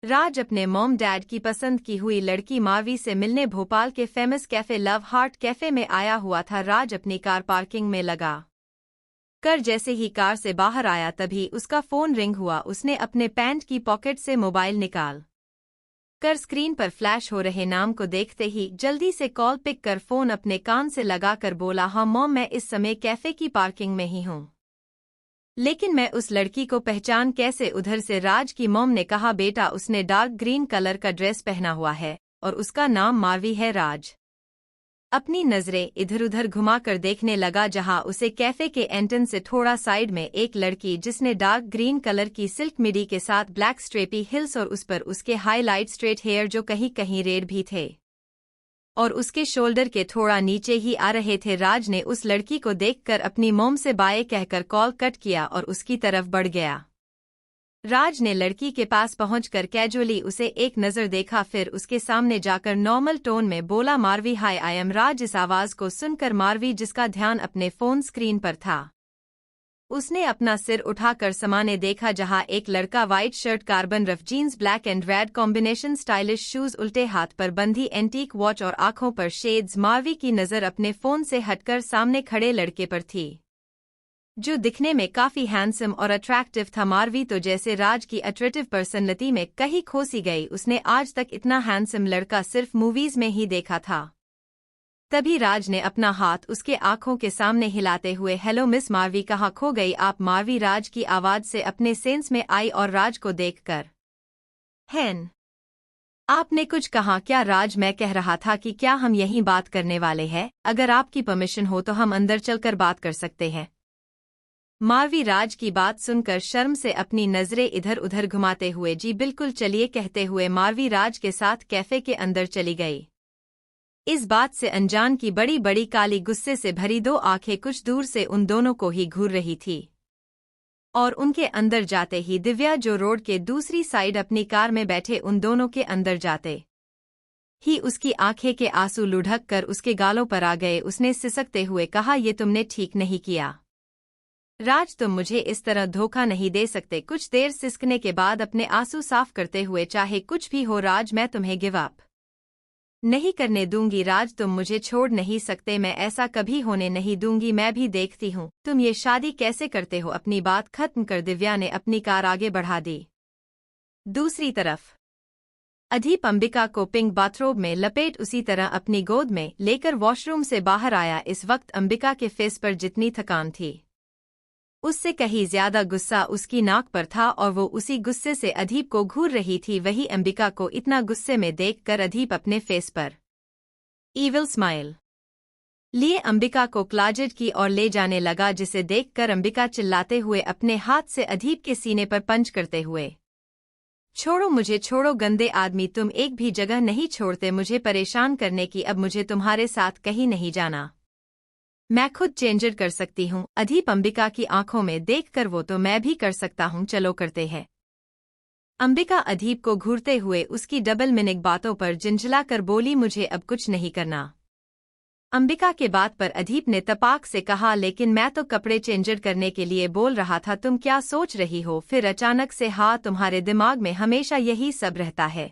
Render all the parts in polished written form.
राज अपने mom dad की पसंद की हुई लड़की मार्वी से मिलने भोपाल के famous cafe love heart cafe में आया हुआ था। राज अपनी कार पार्किंग में लगा कर जैसे ही कार से बाहर आया तभी उसका फोन रिंग हुआ। उसने अपने पैंट की पॉकेट से मोबाइल निकाल कर स्क्रीन पर फ्लैश हो रहे नाम को देखते ही जल्दी से कॉल पिक कर फोन अपने कान से लगाकर बोला, हाँ मॉम, मैं इस समय कैफे की पार्किंग में ही हूँ, लेकिन मैं उस लड़की को पहचान कैसे? उधर से राज की मॉम ने कहा, बेटा उसने डार्क ग्रीन कलर का ड्रेस पहना हुआ है और उसका नाम मार्वी है। राज अपनी नजरें इधर-उधर घुमाकर देखने लगा जहां उसे कैफे के एंट्रेंस से थोड़ा साइड में एक लड़की जिसने डार्क ग्रीन कलर की सिल्क मिडी के साथ ब्लैक स्ट्रेपी हिल्स और उस पर उसके हाईलाइट स्ट्रेट हेयर जो कहीं कहीं रेड भी थे और उसके शोल्डर के थोड़ा नीचे ही आ रहे थे। राज ने उस लड़की को देखकर अपनी मॉम से बाय कहकर कॉल कट किया और उसकी तरफ बढ़ गया। राज ने लड़की के पास पहुंचकर कैजुअली उसे एक नज़र देखा, फिर उसके सामने जाकर नॉर्मल टोन में बोला, मार्वी हाय, आई एम राज। इस आवाज को सुनकर मार्वी, जिसका ध्यान अपने फोन स्क्रीन पर था, उसने अपना सिर उठाकर सामने देखा जहां एक लड़का white shirt, carbon rough jeans, black and red combination, stylish shoes, उल्टे हाथ पर बंधी एंटीक वॉच और आंखों पर शेड्स। मार्वी की नजर अपने फोन से हटकर सामने खड़े लड़के पर थी जो दिखने में काफी हैंडसम और अट्रैक्टिव था। मार्वी तो जैसे राज की अट्रैक्टिव पर्सनैलिटी में कहीं खोसी गई। उसने आज तक इतना हैंडसम लड़का सिर्फ मूवीज में ही देखा था। तभी राज ने अपना हाथ उसके आंखों के सामने हिलाते हुए, हेलो मिस मार्वी, कहाँ खो गई आप? मार्वी राज की आवाज से अपने सेंस में आई और राज को देखकर, हैन, आपने कुछ कहा क्या? राज, मैं कह रहा था कि क्या हम यहीं बात करने वाले हैं? अगर आपकी परमिशन हो तो हम अंदर चलकर बात कर सकते हैं। मार्वी राज की बात सुनकर शर्म से अपनी नजरें इधर उधर घुमाते हुए, जी बिल्कुल चलिए कहते हुए मार्वी राज के साथ कैफे के अंदर चली गई। इस बात से अनजान की बड़ी बड़ी काली गुस्से से भरी दो आंखें कुछ दूर से उन दोनों को ही घूर रही थी और उनके अंदर जाते ही दिव्या, जो रोड के दूसरी साइड अपनी कार में बैठे उन दोनों के अंदर जाते ही उसकी आंखें के आंसू लुढ़क कर उसके गालों पर आ गए। उसने सिसकते हुए कहा, ये तुमने ठीक नहीं किया राज, तुम मुझे इस तरह धोखा नहीं दे सकते। कुछ देर सिसकने के बाद अपने आंसू साफ करते हुए, चाहे कुछ भी हो राज, मैं तुम्हें गिव अप नहीं करने दूंगी। राज, तुम मुझे छोड़ नहीं सकते, मैं ऐसा कभी होने नहीं दूंगी। मैं भी देखती हूँ तुम ये शादी कैसे करते हो। अपनी बात खत्म कर दिव्या ने अपनी कार आगे बढ़ा दी। दूसरी तरफ अधीप अंबिका को पिंक बाथरोब में लपेट उसी तरह अपनी गोद में लेकर वॉशरूम से बाहर आया। इस वक्त अंबिका के फेस पर जितनी थकान थी उससे कहीं ज्यादा गुस्सा उसकी नाक पर था और वो उसी गुस्से से अधीप को घूर रही थी। वही अंबिका को इतना गुस्से में देखकर अधीप अपने फेस पर ईविल स्माइल लिए अंबिका को क्लोजेट की ओर ले जाने लगा, जिसे देखकर अंबिका चिल्लाते हुए अपने हाथ से अधीप के सीने पर पंच करते हुए, छोड़ो मुझे, छोड़ो गंदे आदमी, तुम एक भी जगह नहीं छोड़ते मुझे परेशान करने की। अब मुझे तुम्हारे साथ कहीं नहीं जाना, मैं खुद चेंजर कर सकती हूँ। अधीप अंबिका की आंखों में देखकर, वो तो मैं भी कर सकता हूँ, चलो करते हैं। अंबिका अधीप को घूरते हुए उसकी डबल मीनिंग बातों पर झिंझलाकर बोली, मुझे अब कुछ नहीं करना। अंबिका के बात पर अधीप ने तपाक से कहा, लेकिन मैं तो कपड़े चेंजर करने के लिए बोल रहा था, तुम क्या सोच रही हो? फिर अचानक से, हाँ, तुम्हारे दिमाग में हमेशा यही सब रहता है।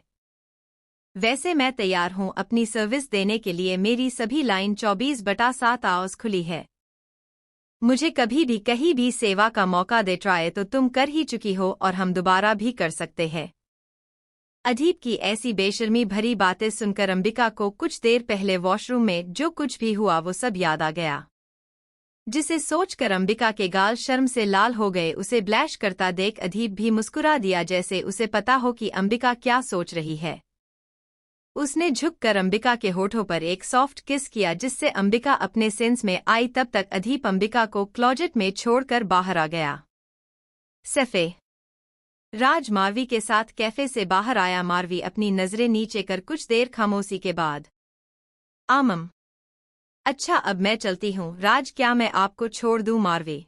वैसे मैं तैयार हूँ अपनी सर्विस देने के लिए, मेरी सभी लाइन 24/7 आवर्स खुली है। मुझे कभी भी कहीं भी सेवा का मौका दे, ट्राई तो तुम कर ही चुकी हो और हम दोबारा भी कर सकते हैं। अधीप की ऐसी बेशर्मी भरी बातें सुनकर अंबिका को कुछ देर पहले वॉशरूम में जो कुछ भी हुआ वो सब याद आ गया, जिसे सोचकर अंबिका के गाल शर्म से लाल हो गए। उसे ब्लैश करता देख अधीप भी मुस्कुरा दिया, जैसे उसे पता हो कि अंबिका क्या सोच रही है। उसने झुककर अंबिका के होठों पर एक सॉफ्ट किस किया, जिससे अंबिका अपने सेंस में आई। तब तक अधीप अंबिका को क्लोजेट में छोड़कर बाहर आ गया। सफे राज मार्वी के साथ कैफे से बाहर आया। मार्वी अपनी नजरें नीचे कर कुछ देर खामोशी के बाद, आमम, अच्छा अब मैं चलती हूँ। राज, क्या मैं आपको छोड़ दूँ? मार्वी,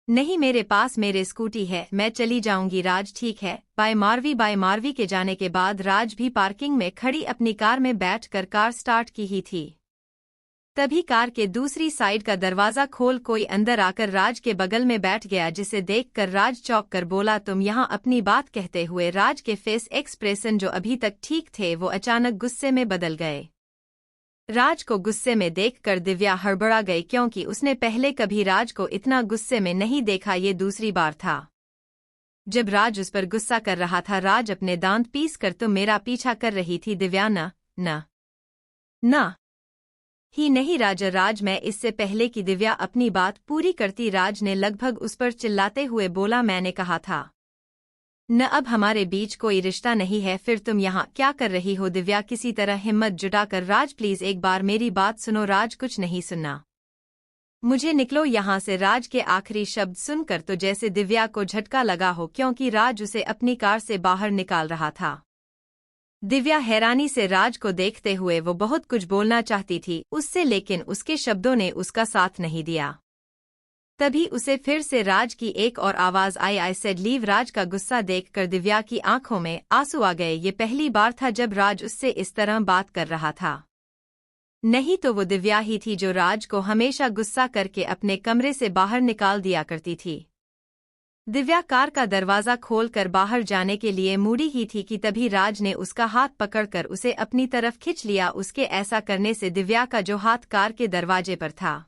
नहीं, मेरे पास मेरे स्कूटी है, मैं चली जाऊंगी। राज, ठीक है, बाय मार्वी। बाय मार्वी के जाने के बाद राज भी पार्किंग में खड़ी अपनी कार में बैठकर कार स्टार्ट की ही थी। तभी कार के दूसरी साइड का दरवाजा खोल कोई अंदर आकर राज के बगल में बैठ गया, जिसे देखकर राज चौंक कर बोला, तुम यहाँ? अपनी बात कहते हुए राज के फेस एक्सप्रेशन जो अभी तक ठीक थे वो अचानक गुस्से में बदल गए। राज को गुस्से में देखकर दिव्या हड़बड़ा गई, क्योंकि उसने पहले कभी राज को इतना गुस्से में नहीं देखा, ये दूसरी बार था। जब राज उस पर गुस्सा कर रहा था, राज अपने दांत पीस कर, तुम मेरा पीछा कर रही थी दिव्या? ना ही नहीं राजा, राज मैं इससे पहले कि दिव्या अपनी बात पूरी करती, राज ने लगभग उस पर चिल्लाते हुए बोला, मैंने कहा था न, अब हमारे बीच कोई रिश्ता नहीं है, फिर तुम यहाँ क्या कर रही हो? दिव्या किसी तरह हिम्मत जुटाकर, राज प्लीज एक बार मेरी बात सुनो। राज कुछ नहीं सुनना, मुझे निकलो यहाँ से। राज के आखिरी शब्द सुनकर तो जैसे दिव्या को झटका लगा हो, क्योंकि राज उसे अपनी कार से बाहर निकाल रहा था। दिव्या हैरानी से राज को देखते हुए वो बहुत कुछ बोलना चाहती थी उससे, लेकिन उसके शब्दों ने उसका साथ नहीं दिया। तभी उसे फिर से राज की एक और आवाज आई, आई सेड लीव। राज का गुस्सा देखकर दिव्या की आंखों में आंसू आ गए। ये पहली बार था जब राज उससे इस तरह बात कर रहा था। नहीं तो वो दिव्या ही थी जो राज को हमेशा गुस्सा करके अपने कमरे से बाहर निकाल दिया करती थी। दिव्या कार का दरवाजा खोलकर बाहर जाने के लिए मुड़ी ही थी कि तभी राज ने उसका हाथ पकड़कर उसे अपनी तरफ खींच लिया। उसके ऐसा करने से दिव्या का जो हाथ कार के दरवाजे पर था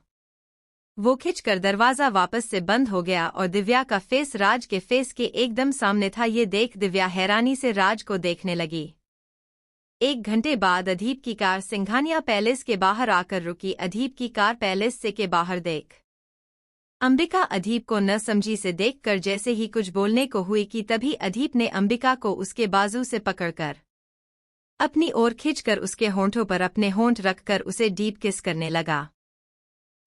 वो खिंचकर दरवाजा वापस से बंद हो गया और दिव्या का फेस राज के फेस के एकदम सामने था। ये देख दिव्या हैरानी से राज को देखने लगी। 1 घंटे बाद अदीप की कार सिंघानिया पैलेस के बाहर आकर रुकी। अदीप की कार पैलेस से के बाहर देख अंबिका अदीप को न समझी से देखकर जैसे ही कुछ बोलने को हुई कि तभी अदीप ने अंबिका को उसके बाजू से पकड़कर अपनी ओर खींचकर उसके होंठों पर अपने होंठ रखकर उसे डीप किस करने लगा।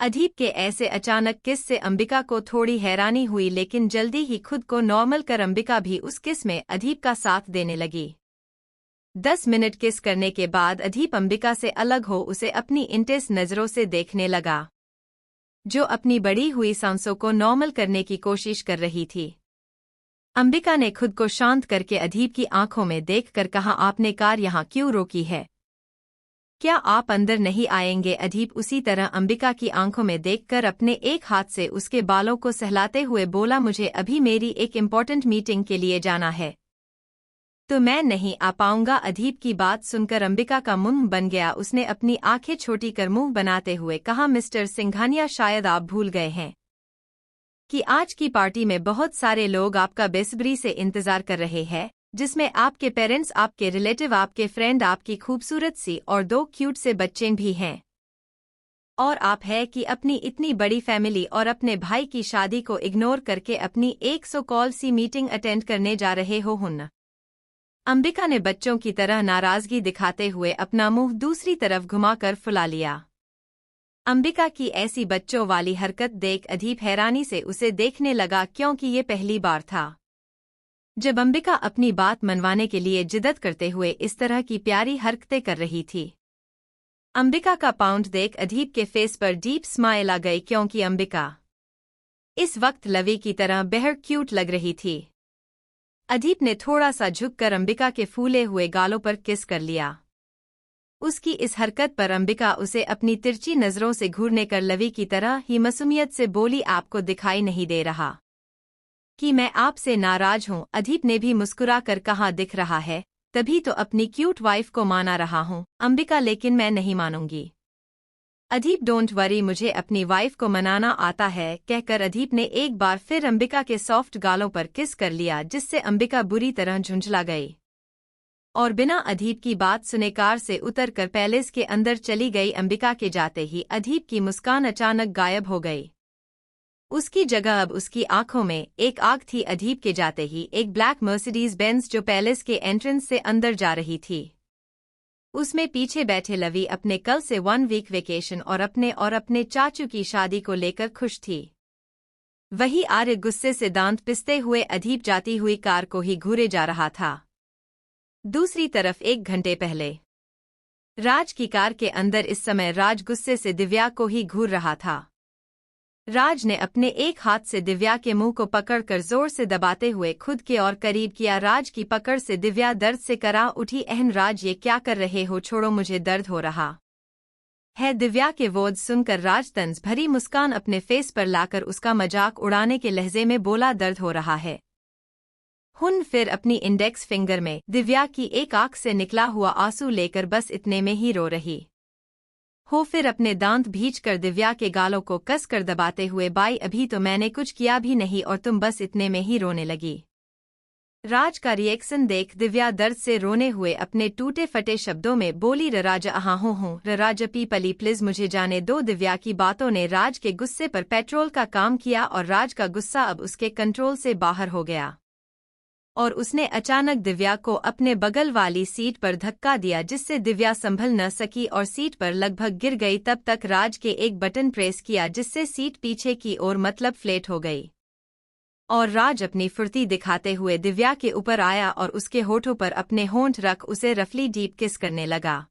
अदीप के ऐसे अचानक किस से अंबिका को थोड़ी हैरानी हुई, लेकिन जल्दी ही खुद को नॉर्मल कर अंबिका भी उस किस में अदीप का साथ देने लगी। 10 मिनट किस करने के बाद अदीप अंबिका से अलग हो उसे अपनी इंटेंस नजरों से देखने लगा, जो अपनी बढ़ी हुई सांसों को नॉर्मल करने की कोशिश कर रही थी। अंबिका ने खुद को शांत करके अदीप की आंखों में देखकर कहा, आपने कार यहाँ क्यों रोकी है? क्या आप अंदर नहीं आएंगे? अदीप उसी तरह अंबिका की आंखों में देखकर अपने एक हाथ से उसके बालों को सहलाते हुए बोला, मुझे अभी मेरी एक इम्पोर्टेंट मीटिंग के लिए जाना है तो मैं नहीं आ पाऊंगा। अदीप की बात सुनकर अंबिका का मुंह बन गया। उसने अपनी आंखें छोटी कर मुंह बनाते हुए कहा, मिस्टर सिंघानिया शायद आप भूल गए हैं कि आज की पार्टी में बहुत सारे लोग आपका बेसब्री से इंतजार कर रहे हैं, जिसमें आपके पेरेंट्स, आपके रिलेटिव, आपके फ्रेंड, आपकी खूबसूरत सी और 2 क्यूट से बच्चे भी हैं। और आप है कि अपनी इतनी बड़ी फैमिली और अपने भाई की शादी को इग्नोर करके अपनी 100 कॉल सी मीटिंग अटेंड करने जा रहे हो हुन। अंबिका ने बच्चों की तरह नाराजगी दिखाते हुए अपना मुंह दूसरी तरफ घुमाकर फुला लिया। अंबिका की ऐसी बच्चों वाली हरकत देख अदीप हैरानी से उसे देखने लगा, क्योंकि ये पहली बार था जब अंबिका अपनी बात मनवाने के लिए जिद्द करते हुए इस तरह की प्यारी हरकतें कर रही थी। अंबिका का पाउंड देख अदीप के फेस पर डीप स्माइल आ गई, क्योंकि अंबिका इस वक्त लवी की तरह बेहद क्यूट लग रही थी। अदीप ने थोड़ा सा झुककर अंबिका के फूले हुए गालों पर किस कर लिया। उसकी इस हरकत पर अंबिका उसे अपनी तिरछी नजरों से घूरने कर लवी की तरह ही मासूमियत से बोली, आपको दिखाई नहीं दे रहा कि मैं आपसे नाराज हूं? अदीप ने भी मुस्कुरा कर कहा, दिख रहा है, तभी तो अपनी क्यूट वाइफ को माना रहा हूं अंबिका, लेकिन मैं नहीं मानूंगी। अदीप डोंट वरी, मुझे अपनी वाइफ को मनाना आता है, कहकर अदीप ने एक बार फिर अंबिका के सॉफ्ट गालों पर किस कर लिया, जिससे अंबिका बुरी तरह झुंझला गई और बिना अदीप की बात सुने कार से उतरकर पैलेस के अंदर चली गई। अंबिका के जाते ही अदीप की मुस्कान अचानक गायब हो गई। उसकी जगह अब उसकी आंखों में एक आग थी। अदीप के जाते ही एक ब्लैक मर्सिडीज बेंज जो पैलेस के एंट्रेंस से अंदर जा रही थी, उसमें पीछे बैठे लवी अपने कल से 1 वीक वेकेशन और अपने चाचू की शादी को लेकर खुश थी। वही आर्य गुस्से से दांत पिसते हुए अदीप जाती हुई कार को ही घूरे जा रहा था। दूसरी तरफ 1 घंटे पहले राज की कार के अंदर इस समय राज गुस्से से दिव्या को ही घूर रहा था। राज ने अपने एक हाथ से दिव्या के मुंह को पकड़कर जोर से दबाते हुए खुद के और करीब किया। राज की पकड़ से दिव्या दर्द से करा उठी। एहन राज, ये क्या कर रहे हो? छोड़ो, मुझे दर्द हो रहा है। दिव्या के वर्ड सुनकर राज तंज भरी मुस्कान अपने फेस पर लाकर उसका मजाक उड़ाने के लहजे में बोला, दर्द हो रहा है। हुन फिर अपनी इंडेक्स फिंगर में दिव्या की एक आंख से निकला हुआ आंसू लेकर बस इतने में ही रो रही हो। फिर अपने दांत भींचकर दिव्या के गालों को कसकर दबाते हुए, बाई अभी तो मैंने कुछ किया भी नहीं और तुम बस इतने में ही रोने लगी। राज का रिएक्शन देख दिव्या दर्द से रोने हुए अपने टूटे फटे शब्दों में बोली, राज अहाँ हूँ राज पली प्लीज मुझे जाने दो। दिव्या की बातों ने राज के गुस्से पर पेट्रोल का काम किया और राज का गुस्सा अब उसके कंट्रोल से बाहर हो गया और उसने अचानक दिव्या को अपने बगल वाली सीट पर धक्का दिया, जिससे दिव्या संभल न सकी और सीट पर लगभग गिर गई। तब तक राज के एक बटन प्रेस किया जिससे सीट पीछे की ओर मतलब फ्लैट हो गई और राज अपनी फुर्ती दिखाते हुए दिव्या के ऊपर आया और उसके होठों पर अपने होंठ रख उसे रफली डीप किस करने लगा।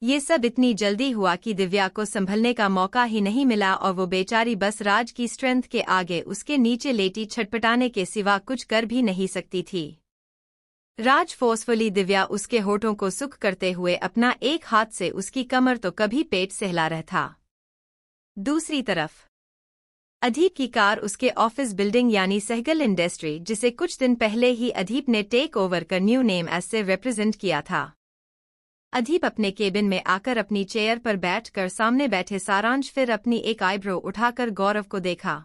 ये सब इतनी जल्दी हुआ कि दिव्या को संभलने का मौका ही नहीं मिला और वो बेचारी बस राज की स्ट्रेंथ के आगे उसके नीचे लेटी छटपटाने के सिवा कुछ कर भी नहीं सकती थी। राज फोर्सफुली दिव्या उसके होठों को सुख करते हुए अपना एक हाथ से उसकी कमर तो कभी पेट से हिला रहा था। दूसरी तरफ अदीप की कार उसके ऑफिस बिल्डिंग यानी सहगल इंडस्ट्री, जिसे कुछ दिन पहले ही अदीप ने टेक ओवर कर न्यू नेम एस से रिप्रेजेंट किया था। अदीप अपने केबिन में आकर अपनी चेयर पर बैठकर सामने बैठे सारांश फिर अपनी एक आईब्रो उठाकर गौरव को देखा।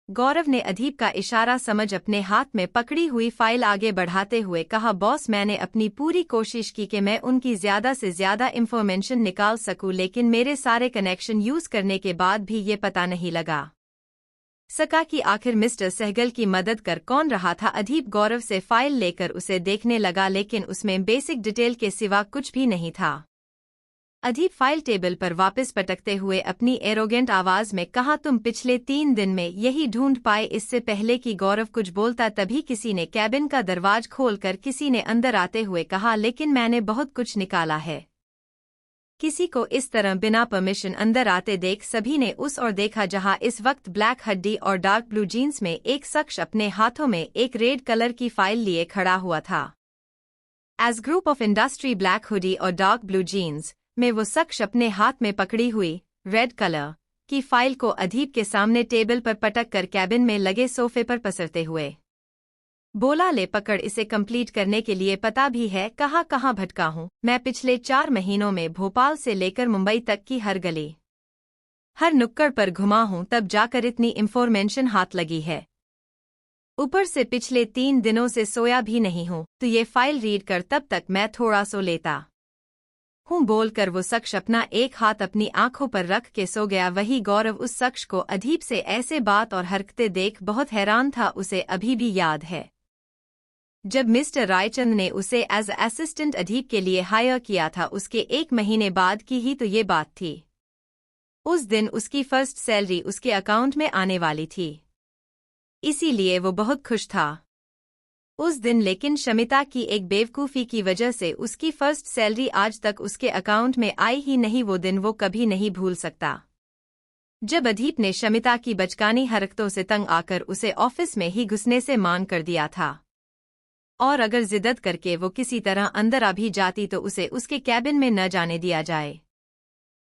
गौरव ने अदीप का इशारा समझ अपने हाथ में पकड़ी हुई फाइल आगे बढ़ाते हुए कहा, बॉस मैंने अपनी पूरी कोशिश की कि मैं उनकी ज्यादा से ज्यादा इंफॉर्मेशन निकाल सकूं, लेकिन मेरे सारे कनेक्शन यूज करने के बाद भी ये पता नहीं लगा सका कि आखिर मिस्टर सहगल की मदद कर कौन रहा था। अदीप गौरव से फाइल लेकर उसे देखने लगा, लेकिन उसमें बेसिक डिटेल के सिवा कुछ भी नहीं था। अदीप फाइल टेबल पर वापस पटकते हुए अपनी एरोगेंट आवाज में कहा, तुम पिछले 3 दिन में यही ढूंढ पाए। इससे पहले कि गौरव कुछ बोलता तभी किसी ने कैबिन का दरवाज खोलकर किसी ने अंदर आते हुए कहा, लेकिन मैंने बहुत कुछ निकाला है। किसी को इस तरह बिना परमिशन अंदर आते देख सभी ने उस ओर देखा जहां इस वक्त ब्लैक हड्डी और डार्क ब्लू जीन्स में एक शख्स अपने हाथों में एक रेड कलर की फाइल लिए खड़ा हुआ था। Age group of industry black hoodie और डार्क ब्लू जीन्स में वो शख्स अपने हाथ में पकड़ी हुई रेड कलर की फाइल को अदीप के सामने टेबल पर पटक कर कैबिन में लगे सोफे पर पसरते हुए बोला, ले पकड़, इसे कंप्लीट करने के लिए पता भी है कहाँ भटका हूँ मैं। पिछले 4 महीनों में भोपाल से लेकर मुंबई तक की हर गली हर नुक्कड़ पर घुमा हूँ, तब जाकर इतनी इंफॉर्मेशन हाथ लगी है। ऊपर से पिछले 3 दिनों से सोया भी नहीं हूँ, तो ये फाइल रीड कर, तब तक मैं थोड़ा सो लेता हूँ। बोलकर वो शख्स अपना एक हाथ अपनी आंखों पर रख के सो गया। वही गौरव उस शख्स को अदीप से ऐसे बात और हरकतें देख बहुत हैरान था। उसे अभी भी याद है जब मिस्टर रायचंद ने उसे एज असिस्टेंट अदीप के लिए हायर किया था, उसके 1 महीने बाद की ही तो ये बात थी। उस दिन उसकी फर्स्ट सैलरी उसके अकाउंट में आने वाली थी, इसीलिए वो बहुत खुश था उस दिन। लेकिन शमिता की एक बेवकूफ़ी की वजह से उसकी फर्स्ट सैलरी आज तक उसके अकाउंट में आई ही नहीं। वो दिन वो कभी नहीं भूल सकता जब अदीप ने शमिता की बचकानी हरकतों से तंग आकर उसे ऑफिस में ही घुसने से मान कर दिया था, और अगर जिद्दत करके वो किसी तरह अंदर आ भी जाती तो उसे उसके कैबिन में न जाने दिया जाए।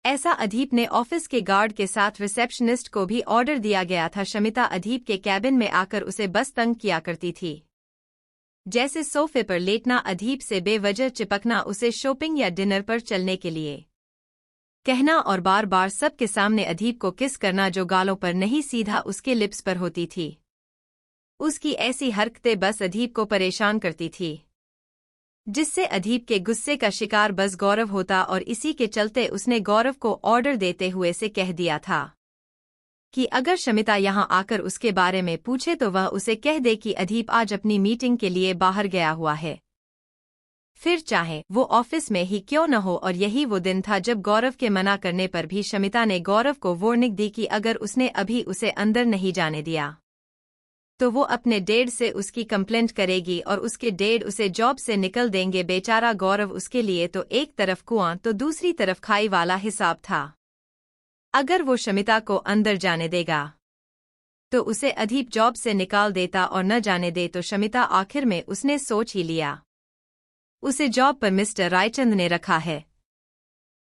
ऐसा अदीप ने ऑफिस के गार्ड के साथ रिसेप्शनिस्ट को भी ऑर्डर दिया गया था। शमिता अदीप के कैबिन में आकर उसे बस तंग किया करती थी, जैसे सोफे पर लेटना, अदीप से बेवजह चिपकना, उसे शॉपिंग या डिनर पर चलने के लिए कहना और बार बार सबके सामने अदीप को किस करना, जो गालों पर नहीं सीधा उसके लिप्स पर होती थी। उसकी ऐसी हरकतें बस अदीप को परेशान करती थी, जिससे अदीप के गुस्से का शिकार बस गौरव होता, और इसी के चलते उसने गौरव को ऑर्डर देते हुए से कह दिया था कि अगर शमिता यहाँ आकर उसके बारे में पूछे तो वह उसे कह दे कि अदीप आज अपनी मीटिंग के लिए बाहर गया हुआ है, फिर चाहे वो ऑफिस में ही क्यों न हो। और यही वो दिन था जब गौरव के मना करने पर भी शमिता ने गौरव को वार्निंग दी कि अगर उसने अभी उसे अंदर नहीं जाने दिया तो वो अपने डैड से उसकी कंप्लेंट करेगी और उसके डैड उसे जॉब से निकल देंगे। बेचारा गौरव उसके लिए तो एक तरफ कुआं तो दूसरी तरफ खाई वाला हिसाब था। अगर वो शमिता को अंदर जाने देगा तो उसे अदीप जॉब से निकाल देता, और न जाने दे तो शमिता आखिर में उसने सोच ही लिया, उसे जॉब पर मिस्टर रायचंद ने रखा है।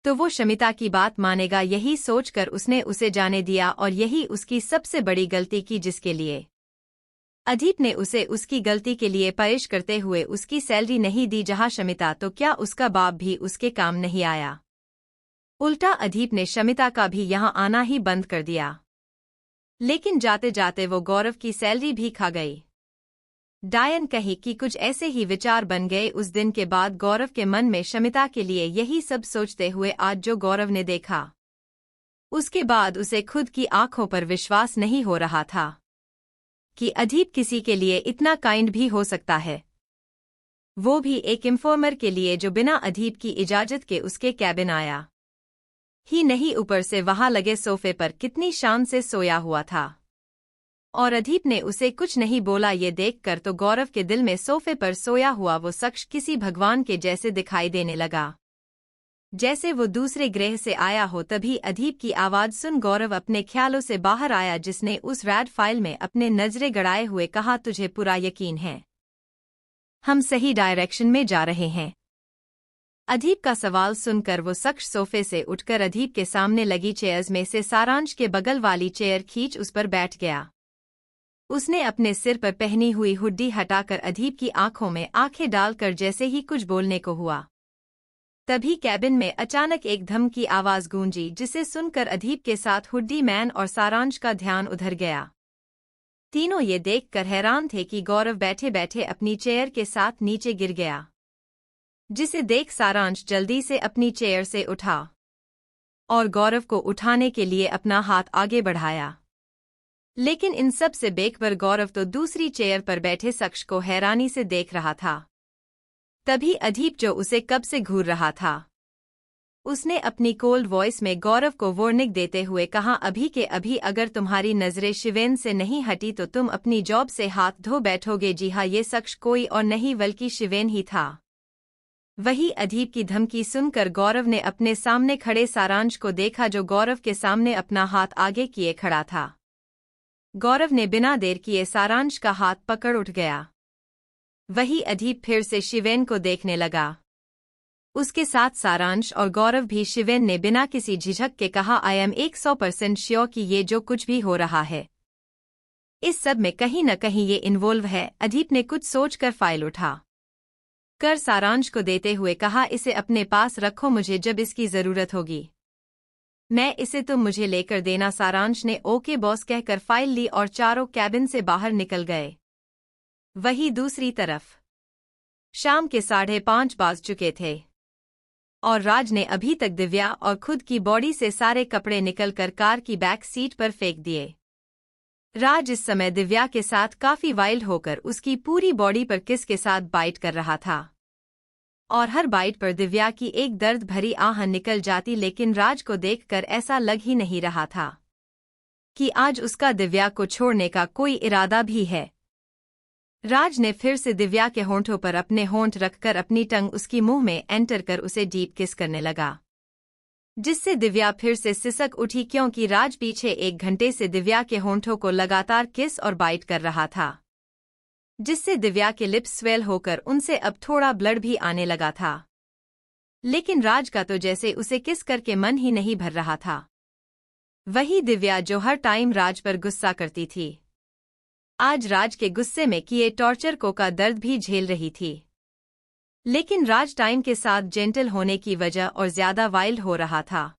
तो वो शमिता की बात मानेगा, यही सोचकर उसने उसे जाने दिया और यही उसकी सबसे बड़ी गलती की, जिसके लिए अदीप ने उसे उसकी गलती के लिए पेश करते हुए उसकी सैलरी नहीं दी। जहां शमिता तो क्या उसका बाप भी उसके काम नहीं आया, उल्टा अदीप ने शमिता का भी यहां आना ही बंद कर दिया। लेकिन जाते जाते वो गौरव की सैलरी भी खा गई। डायन कही कि कुछ ऐसे ही विचार बन गए उस दिन के बाद गौरव के मन में शमिता के लिए। यही सब सोचते हुए आज जो गौरव ने देखा, उसके बाद उसे खुद की आंखों पर विश्वास नहीं हो रहा था कि अदीप किसी के लिए इतना काइंड भी हो सकता है, वो भी एक इन्फॉर्मर के लिए जो बिना अदीप की इजाजत के उसके कैबिन आया ही नहीं, ऊपर से वहां लगे सोफे पर कितनी शान से सोया हुआ था। और अदीप ने उसे कुछ नहीं बोला। ये देखकर तो गौरव के दिल में सोफे पर सोया हुआ वो शख्स किसी भगवान के जैसे दिखाई देने लगा, जैसे वो दूसरे ग्रह से आया हो। तभी अदीप की आवाज सुन गौरव अपने ख्यालों से बाहर आया, जिसने उस रैड फाइल में अपने नजरें गड़ाए हुए कहा, तुझे पूरा यकीन है हम सही डायरेक्शन में जा रहे हैं? अदीप का सवाल सुनकर वो शख्स सोफे से उठकर अदीप के सामने लगी चेयर्स में से सारांश के बगल वाली चेयर खींच उस पर बैठ गया। उसने अपने सिर पर पहनी हुई हुड्डी हटाकर अदीप की आंखों में आंखें डालकर जैसे ही कुछ बोलने को हुआ, तभी कैबिन में अचानक एक धम की आवाज गूंजी, जिसे सुनकर अदीप के साथ हुड्डी मैन और सारांश का ध्यान उधर गया। तीनों ये देखकर हैरान थे कि गौरव बैठे बैठे अपनी चेयर के साथ नीचे गिर गया, जिसे देख सारांश जल्दी से अपनी चेयर से उठा और गौरव को उठाने के लिए अपना हाथ आगे बढ़ाया। लेकिन इन सब से बेखबर गौरव तो दूसरी चेयर पर बैठे शख्स को हैरानी से देख रहा था। तभी अदीप, जो उसे कब से घूर रहा था, उसने अपनी कोल्ड वॉइस में गौरव को वार्निंग देते हुए कहा, अभी के अभी अगर तुम्हारी नजरें शिवेन से नहीं हटी तो तुम अपनी जॉब से हाथ धो बैठोगे। जी हाँ, ये शख्स कोई और नहीं बल्कि शिवेन ही था। वही अदीप की धमकी सुनकर गौरव ने अपने सामने खड़े सारांश को देखा, जो गौरव के सामने अपना हाथ आगे किए खड़ा था। गौरव ने बिना देर किए सारांश का हाथ पकड़ उठ गया। वही अदीप फिर से शिवेन को देखने लगा। उसके साथ सारांश और गौरव भी। शिवेन ने बिना किसी झिझक के कहा, आई एम 100% श्योर कि ये जो कुछ भी हो रहा है, इस सब में कहीं न कहीं ये इन्वॉल्व है। अदीप ने कुछ सोचकर फाइल उठा कर सारांश को देते हुए कहा, इसे अपने पास रखो, मुझे जब इसकी जरूरत होगी मैं इसे तुम मुझे लेकर देना। सारांश ने ओके बॉस कहकर फाइल ली और चारों कैबिन से बाहर निकल गए। वही दूसरी तरफ शाम के 5:30 बज चुके थे और राज ने अभी तक दिव्या और खुद की बॉडी से सारे कपड़े निकलकर कार की बैक सीट पर फेंक दिए। राज इस समय दिव्या के साथ काफी वाइल्ड होकर उसकी पूरी बॉडी पर किस के साथ बाइट कर रहा था और हर बाइट पर दिव्या की एक दर्द भरी आह निकल जाती। लेकिन राज को देखकर ऐसा लग ही नहीं रहा था कि आज उसका दिव्या को छोड़ने का कोई इरादा भी है। राज ने फिर से दिव्या के होंठों पर अपने होंठ रखकर अपनी टंग उसकी मुंह में एंटर कर उसे डीप किस करने लगा, जिससे दिव्या फिर से सिसक उठी, क्योंकि राज पीछे 1 घंटे से दिव्या के होंठों को लगातार किस और बाइट कर रहा था, जिससे दिव्या के लिप्स स्वेल होकर उनसे अब थोड़ा ब्लड भी आने लगा था। लेकिन राज का तो जैसे उसे किस करके मन ही नहीं भर रहा था। वही दिव्या जो हर टाइम राज पर गुस्सा करती थी, आज राज के गुस्से में किए टॉर्चर को का दर्द भी झेल रही थी। लेकिन राज टाइम के साथ जेंटल होने की वजह और ज्यादा वाइल्ड हो रहा था।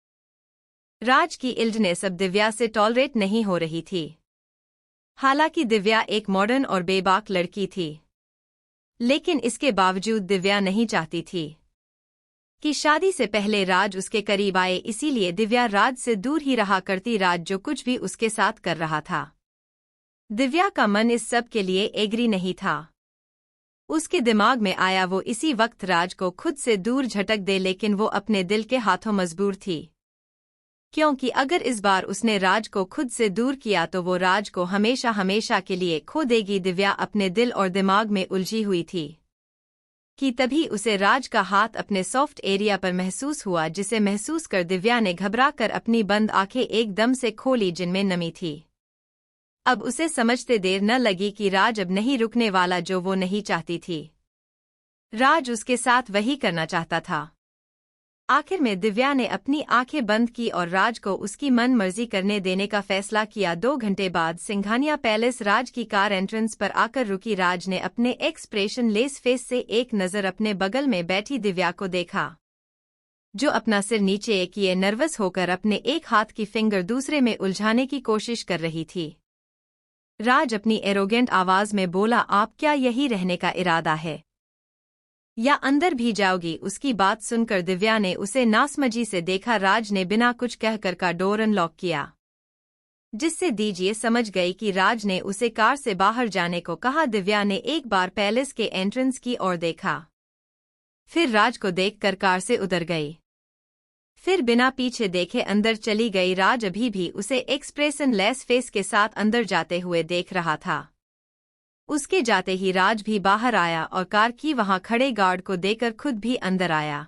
राज की इल्डनेस अब दिव्या से टॉलरेट नहीं हो रही थी। हालांकि दिव्या एक मॉडर्न और बेबाक लड़की थी, लेकिन इसके बावजूद दिव्या नहीं चाहती थी कि शादी से पहले राज उसके करीब आए, इसीलिए दिव्या राज से दूर ही रहा करती। राज जो कुछ भी उसके साथ कर रहा था, दिव्या का मन इस सब के लिए एग्री नहीं था। उसके दिमाग में आया वो इसी वक्त राज को खुद से दूर झटक दे, लेकिन वो अपने दिल के हाथों मजबूर थी, क्योंकि अगर इस बार उसने राज को खुद से दूर किया तो वो राज को हमेशा हमेशा के लिए खो देगी। दिव्या अपने दिल और दिमाग में उलझी हुई थी कि तभी उसे राज का हाथ अपने सॉफ्ट एरिया पर महसूस हुआ, जिसे महसूस कर दिव्या ने घबराकर अपनी बंद आंखें एकदम से खोली जिनमें नमी थी। अब उसे समझते देर न लगी कि राज अब नहीं रुकने वाला जो वो नहीं चाहती थी। राज उसके साथ वही करना चाहता था। आखिर में दिव्या ने अपनी आंखें बंद की और राज को उसकी मन मर्जी करने देने का फैसला किया। 2 घंटे बाद सिंघानिया पैलेस राज की कार एंट्रेंस पर आकर रुकी। राज ने अपने एक्सप्रेशन लेस फेस से एक नज़र अपने बगल में बैठी दिव्या को देखा, जो अपना सिर नीचे किए नर्वस होकर अपने एक हाथ की फिंगर दूसरे में उलझाने की कोशिश कर रही थी। राज अपनी एरोगेंट आवाज में बोला, आप क्या यही रहने का इरादा है या अंदर भी जाओगी? उसकी बात सुनकर दिव्या ने उसे नासमझी से देखा। राज ने बिना कुछ कहकर का डोर अनलॉक किया, जिससे दीजिए समझ गई कि राज ने उसे कार से बाहर जाने को कहा। दिव्या ने एक बार पैलेस के एंट्रेंस की ओर देखा, फिर राज को देखकर कार से उतर गई, फिर बिना पीछे देखे अंदर चली गई। राज अभी भी उसे एक्सप्रेशन लेस फेस के साथ अंदर जाते हुए देख रहा था। उसके जाते ही राज भी बाहर आया और कार की वहां खड़े गार्ड को देकर खुद भी अंदर आया,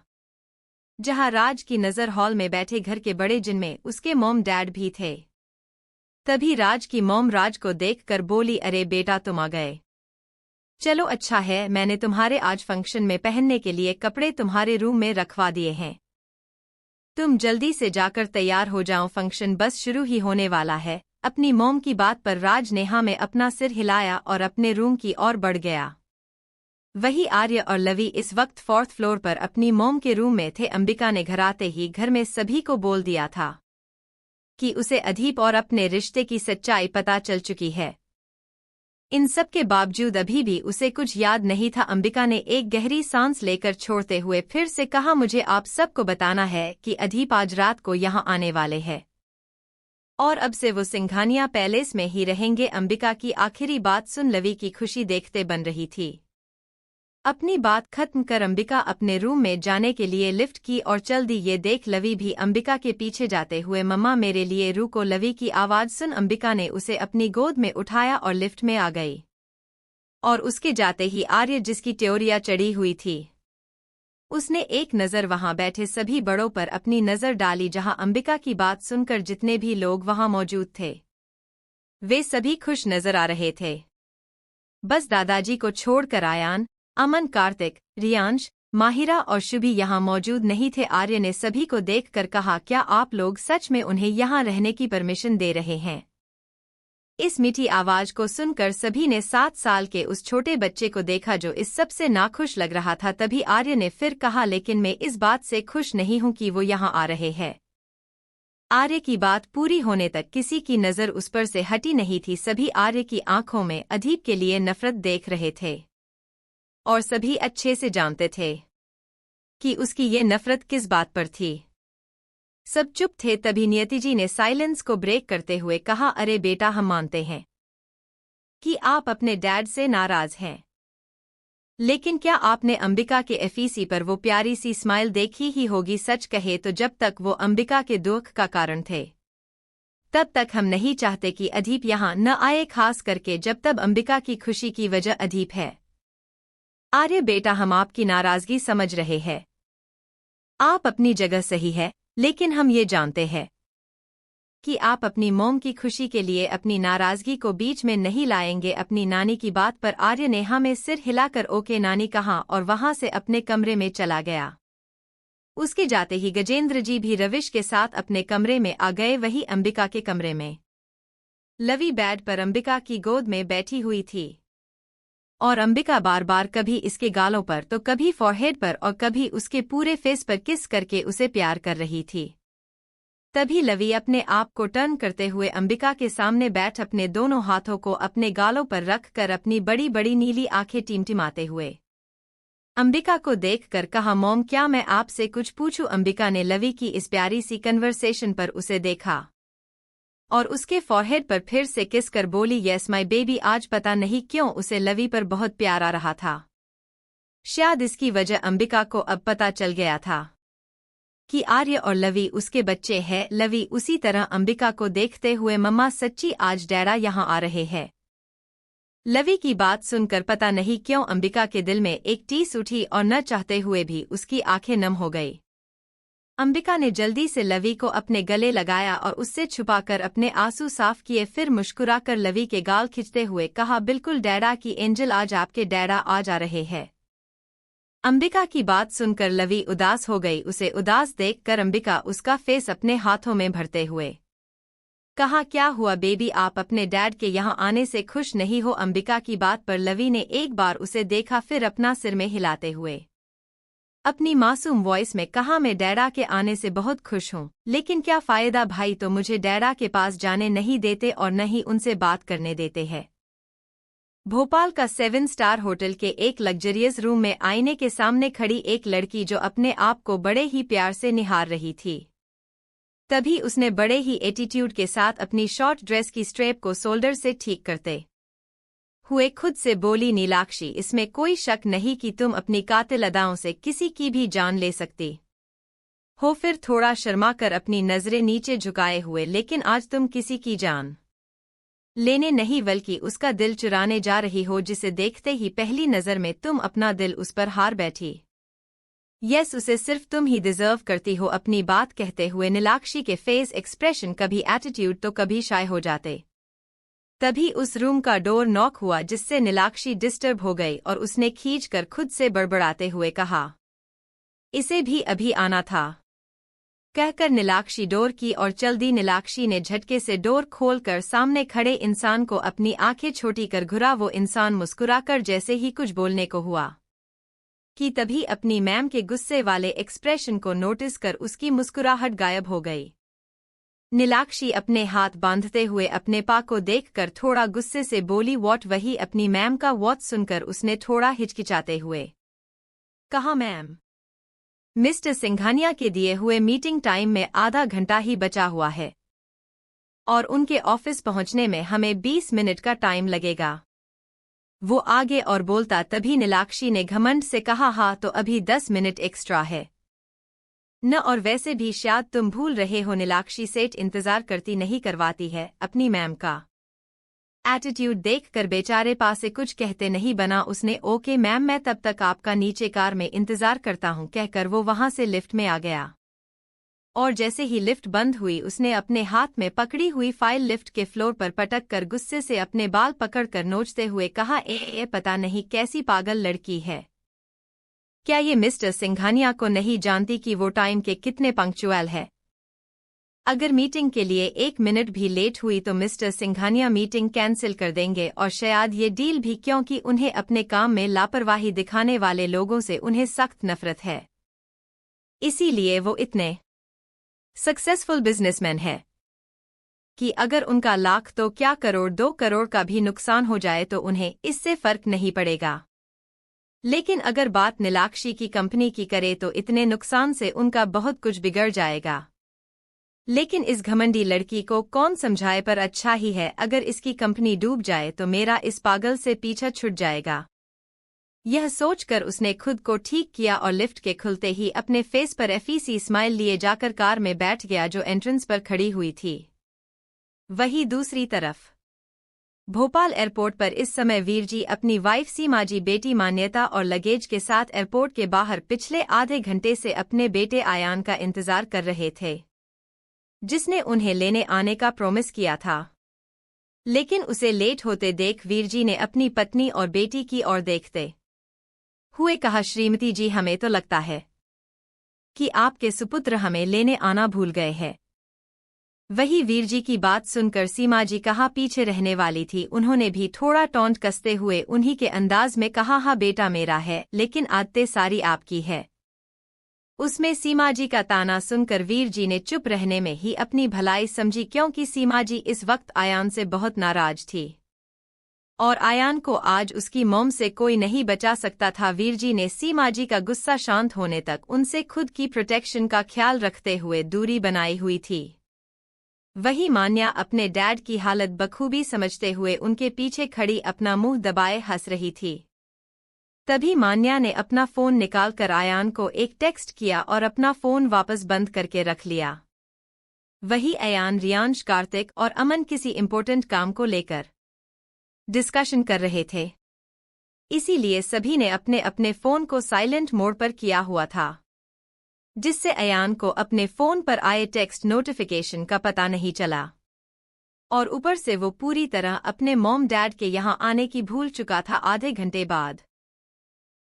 जहां राज की नज़र हॉल में बैठे घर के बड़े, जिनमें उसके मॉम डैड भी थे। तभी राज की मॉम राज को देखकर बोली, अरे बेटा तुम आ गए, चलो अच्छा है, मैंने तुम्हारे आज फंक्शन में पहनने के लिए कपड़े तुम्हारे रूम में रखवा दिए हैं, तुम जल्दी से जाकर तैयार हो जाओ, फंक्शन बस शुरू ही होने वाला है। अपनी मॉम की बात पर राज ने हाँ में अपना सिर हिलाया और अपने रूम की ओर बढ़ गया। वही आर्य और लवी इस वक्त 4th फ्लोर पर अपनी मॉम के रूम में थे। अंबिका ने घर आते ही घर में सभी को बोल दिया था कि उसे अधीप और अपने रिश्ते की सच्चाई पता चल चुकी है। इन सब के बावजूद अभी भी उसे कुछ याद नहीं था। अंबिका ने एक गहरी सांस लेकर छोड़ते हुए फिर से कहा, मुझे आप सबको बताना है कि अधीप आज रात को यहाँ आने वाले हैं और अब से वो सिंघानिया पैलेस में ही रहेंगे। अंबिका की आखिरी बात सुन लवी की खुशी देखते बन रही थी। अपनी बात खत्म कर अंबिका अपने रूम में जाने के लिए लिफ्ट की और चल दी। ये देख लवी भी अंबिका के पीछे जाते हुए, मम्मा मेरे लिए रुको। लवी की आवाज सुन अंबिका ने उसे अपनी गोद में उठाया और लिफ्ट में आ गई। और उसके जाते ही आर्य, जिसकी ट्योरिया चढ़ी हुई थी, उसने एक नज़र वहां बैठे सभी बड़ों पर अपनी नज़र डाली। जहां अंबिका की बात सुनकर जितने भी लोग वहां मौजूद थे, वे सभी खुश नजर आ रहे थे। बस दादाजी को छोड़कर आयान, अमन, कार्तिक, रियांश, माहिरा और शुभी यहां मौजूद नहीं थे। आर्य ने सभी को देखकर कहा, क्या आप लोग सच में उन्हें यहां रहने की परमिशन दे रहे हैं? इस मीठी आवाज को सुनकर सभी ने 7 साल के उस छोटे बच्चे को देखा जो इस सब से नाखुश लग रहा था। तभी आर्य ने फिर कहा, लेकिन मैं इस बात से खुश नहीं हूं कि वो यहाँ आ रहे हैं। आर्य की बात पूरी होने तक किसी की नज़र उस पर से हटी नहीं थी। सभी आर्य की आंखों में अधीप के लिए नफरत देख रहे थे और सभी अच्छे से जानते थे कि उसकी ये नफरत किस बात पर थी। सब चुप थे। तभी नियति जी ने साइलेंस को ब्रेक करते हुए कहा, अरे बेटा, हम मानते हैं कि आप अपने डैड से नाराज हैं, लेकिन क्या आपने अंबिका के एफीसी पर वो प्यारी सी स्माइल देखी ही होगी? सच कहे तो जब तक वो अंबिका के दुख का कारण थे, तब तक हम नहीं चाहते कि अधीप यहाँ न आए, खास करके जब तब अंबिका की खुशी की वजह अधीप है। आर्य बेटा, हम आपकी नाराजगी समझ रहे हैं, आप अपनी जगह सही है, लेकिन हम ये जानते हैं कि आप अपनी मॉम की खुशी के लिए अपनी नाराजगी को बीच में नहीं लाएंगे। अपनी नानी की बात पर आर्य ने हाँ में सिर हिलाकर ओके नानी कहा और वहां से अपने कमरे में चला गया। उसके जाते ही गजेंद्र जी भी रविश के साथ अपने कमरे में आ गए। वही अंबिका के कमरे में लवी बेड पर अंबिका की गोद में बैठी हुई थी और अंबिका बार बार कभी इसके गालों पर तो कभी फॉरहेड पर और कभी उसके पूरे फेस पर किस करके उसे प्यार कर रही थी। तभी लवी अपने आप को टर्न करते हुए अंबिका के सामने बैठ अपने दोनों हाथों को अपने गालों पर रख कर अपनी बड़ी बड़ी नीली आंखें टिमटिमाते हुए अंबिका को देखकर कहा, मॉम क्या मैं आपसे कुछ पूछूं? अंबिका ने लवी की इस प्यारी सी कन्वर्सेशन पर उसे देखा और उसके फॉरहेड पर फिर से किस कर बोली, यस माई बेबी। आज पता नहीं क्यों उसे लवी पर बहुत प्यार आ रहा था। शायद इसकी वजह अंबिका को अब पता चल गया था कि आर्य और लवी उसके बच्चे हैं। लवी उसी तरह अंबिका को देखते हुए, मम्मा सच्ची आज डैडा यहाँ आ रहे हैं। लवी की बात सुनकर पता नहीं क्यों अंबिका के दिल में एक टीस उठी और न चाहते हुए भी उसकी आंखें नम हो गई। अंबिका ने जल्दी से लवी को अपने गले लगाया और उससे छुपाकर अपने आंसू साफ किए। फिर मुस्कुराकर लवी के गाल खींचते हुए कहा, बिल्कुल डैडा की एंजल, आज आपके डैडा आज आ रहे हैं। अंबिका की बात सुनकर लवी उदास हो गई। उसे उदास देखकर अंबिका उसका फेस अपने हाथों में भरते हुए कहा, क्या हुआ बेबी, आप अपने डैड के यहाँ आने से खुश नहीं हो? अंबिका की बात पर लवी ने एक बार उसे देखा, फिर अपना सिर में हिलाते हुए अपनी मासूम वॉइस में कहा, मैं डैडा के आने से बहुत खुश हूँ, लेकिन क्या फायदा भाई, तो मुझे डैडा के पास जाने नहीं देते और न ही उनसे बात करने देते हैं। भोपाल का 7 स्टार होटल के एक लग्जरियस रूम में आईने के सामने खड़ी एक लड़की जो अपने आप को बड़े ही प्यार से निहार रही थी। तभी उसने बड़े ही एटीट्यूड के साथ अपनी शॉर्ट ड्रेस की स्ट्रेप को शोल्डर से ठीक करते हुए खुद से बोली, नीलाक्षी, इसमें कोई शक नहीं कि तुम अपनी कातिल अदाओं से किसी की भी जान ले सकती हो। फिर थोड़ा शर्मा कर अपनी नजरें नीचे झुकाए हुए, लेकिन आज तुम किसी की जान लेने नहीं बल्कि उसका दिल चुराने जा रही हो, जिसे देखते ही पहली नजर में तुम अपना दिल उस पर हार बैठी। यस, उसे सिर्फ तुम ही डिजर्व करती हो। अपनी बात कहते हुए नीलाक्षी के फेस एक्सप्रेशन कभी एटीट्यूड तो कभी शाय हो जाते। तभी उस रूम का डोर नॉक हुआ, जिससे नीलाक्षी डिस्टर्ब हो गई और उसने खींचकर खुद से बड़बड़ाते हुए कहा, इसे भी अभी आना था। कहकर नीलाक्षी डोर की और चल दी। नीलाक्षी ने झटके से डोर खोलकर सामने खड़े इंसान को अपनी आंखें छोटी कर घुरा। वो इंसान मुस्कुराकर जैसे ही कुछ बोलने को हुआ कि तभी अपनी मैम के गुस्से वाले एक्सप्रेशन को नोटिस कर उसकी मुस्कुराहट गायब हो गई। नीलाक्षी अपने हाथ बांधते हुए अपने पा को देखकर थोड़ा गुस्से से बोली, वॉट? वही अपनी मैम का वॉट सुनकर उसने थोड़ा हिचकिचाते हुए कहा, मैम, मिस्टर सिंघानिया के दिए हुए मीटिंग टाइम में आधा घंटा ही बचा हुआ है और उनके ऑफिस पहुंचने में हमें 20 मिनट का टाइम लगेगा। वो आगे और बोलता, तभी नीलाक्षी ने घमंड से कहा, हाँ तो अभी 10 मिनट एक्स्ट्रा है न, और वैसे भी शायद तुम भूल रहे हो नीलाक्षी सेठ इंतजार करती नहीं करवाती है। अपनी मैम का एटीट्यूड देखकर बेचारे पासे कुछ कहते नहीं बना उसने। ओके मैम, मैं तब तक आपका नीचे कार में इंतजार करता हूँ, कहकर वो वहां से लिफ्ट में आ गया और जैसे ही लिफ्ट बंद हुई उसने अपने हाथ में पकड़ी हुई फाइल लिफ्ट के फ्लोर पर पटक कर गुस्से से अपने बाल पकड़कर नोचते हुए कहा, पता नहीं कैसी पागल लड़की है, क्या ये मिस्टर सिंघानिया को नहीं जानती कि वो टाइम के कितने पंक्चुअल है? अगर मीटिंग के लिए 1 मिनट भी लेट हुई तो मिस्टर सिंघानिया मीटिंग कैंसिल कर देंगे और शायद ये डील भी, क्योंकि उन्हें अपने काम में लापरवाही दिखाने वाले लोगों से उन्हें सख्त नफरत है। इसीलिए वो इतने सक्सेसफुल बिजनेसमैन है कि अगर उनका लाख तो क्या करोड़ 2 करोड़ का भी नुकसान हो जाए तो उन्हें इससे फर्क नहीं पड़ेगा। लेकिन अगर बात नीलाक्षी की कंपनी की करे तो इतने नुकसान से उनका बहुत कुछ बिगड़ जाएगा। लेकिन इस घमंडी लड़की को कौन समझाए, पर अच्छा ही है अगर इसकी कंपनी डूब जाए तो मेरा इस पागल से पीछा छूट जाएगा। यह सोचकर उसने खुद को ठीक किया और लिफ्ट के खुलते ही अपने फेस पर एफीसी स्माइल लिए जाकर कार में बैठ गया जो एंट्रेंस पर खड़ी हुई थी। वहीं दूसरी तरफ भोपाल एयरपोर्ट पर इस समय वीरजी अपनी वाइफ सीमाजी, बेटी मान्यता और लगेज के साथ एयरपोर्ट के बाहर पिछले आधे घंटे से अपने बेटे आयान का इंतजार कर रहे थे, जिसने उन्हें लेने आने का प्रॉमिस किया था। लेकिन उसे लेट होते देख वीरजी ने अपनी पत्नी और बेटी की ओर देखते हुए कहा, श्रीमती जी, हमें तो लगता है कि आपके सुपुत्र हमें लेने आना भूल गए हैं। वही वीरजी की बात सुनकर सीमाजी कहाँ पीछे रहने वाली थी, उन्होंने भी थोड़ा टॉन्ट कसते हुए उन्हीं के अंदाज में कहा, हाँ बेटा मेरा है, लेकिन आदतें सारी आपकी है। उसमें सीमाजी का ताना सुनकर वीरजी ने चुप रहने में ही अपनी भलाई समझी, क्योंकि सीमाजी इस वक्त आयान से बहुत नाराज थी और आयान को आज उसकी मॉम से कोई नहीं बचा सकता था। वीरजी ने सीमाजी का गुस्सा शांत होने तक उनसे खुद की प्रोटेक्शन का ख्याल रखते हुए दूरी बनाई हुई थी। वही मान्या अपने डैड की हालत बखूबी समझते हुए उनके पीछे खड़ी अपना मुंह दबाए हंस रही थी। तभी मान्या ने अपना फोन निकालकर आयान को एक टेक्स्ट किया और अपना फोन वापस बंद करके रख लिया। वही आयान, रियांश, कार्तिक और अमन किसी इम्पोर्टेंट काम को लेकर डिस्कशन कर रहे थे, इसीलिए सभी ने अपने अपने फोन को साइलेंट मोड पर किया हुआ था, जिससे आयान को अपने फोन पर आए टेक्स्ट नोटिफिकेशन का पता नहीं चला और ऊपर से वो पूरी तरह अपने मॉम डैड के यहाँ आने की भूल चुका था। आधे घंटे बाद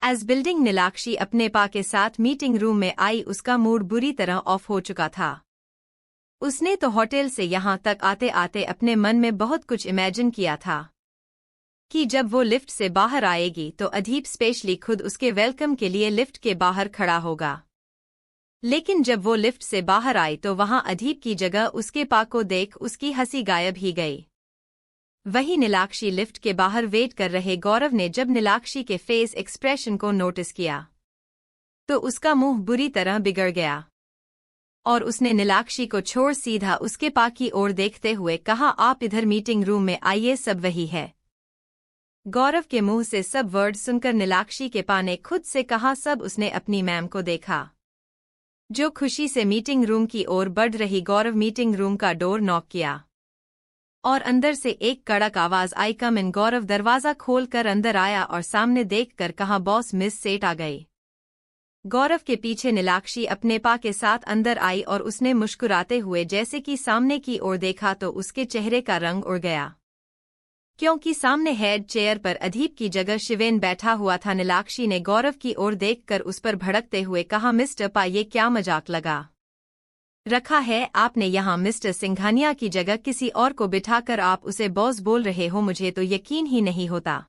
एज बिल्डिंग नीलाक्षी अपने पा के साथ मीटिंग रूम में आई, उसका मूड बुरी तरह ऑफ हो चुका था। उसने तो होटल से यहाँ तक आते आते अपने मन में बहुत कुछ इमेजिन किया था कि जब वो लिफ्ट से बाहर आएगी तो अदीप स्पेशली खुद उसके वेलकम के लिए लिफ्ट के बाहर खड़ा होगा। लेकिन जब वो लिफ्ट से बाहर आई तो वहां अदीप की जगह उसके पा को देख उसकी हंसी गायब ही गई। वही नीलाक्षी लिफ्ट के बाहर वेट कर रहे गौरव ने जब नीलाक्षी के फेस एक्सप्रेशन को नोटिस किया तो उसका मुंह बुरी तरह बिगड़ गया और उसने नीलाक्षी को छोड़ सीधा उसके पा की ओर देखते हुए कहा, आप इधर मीटिंग रूम में आइए, सब वही है। गौरव के मुंह से सब वर्ड सुनकर नीलाक्षी के पा ने खुद से कहा, सब। उसने अपनी मैम को देखा जो खुशी से मीटिंग रूम की ओर बढ़ रही। गौरव मीटिंग रूम का डोर नॉक किया और अंदर से एक कड़क आवाज आई, कम इन। गौरव दरवाजा खोलकर अंदर आया और सामने देखकर कहा, बॉस मिस सेठ आ गई। गौरव के पीछे नीलाक्षी अपने पा के साथ अंदर आई और उसने मुस्कुराते हुए जैसे कि सामने की ओर देखा तो उसके चेहरे का रंग उड़ गया, क्योंकि सामने हेड चेयर पर अदीप की जगह शिवेन बैठा हुआ था। नीलाक्षी ने गौरव की ओर देखकर उस पर भड़कते हुए कहा, मिस्टर पा, ये क्या मजाक लगा रखा है आपने यहाँ? मिस्टर सिंघानिया की जगह किसी और को बिठाकर आप उसे बॉस बोल रहे हो? मुझे तो यकीन ही नहीं होता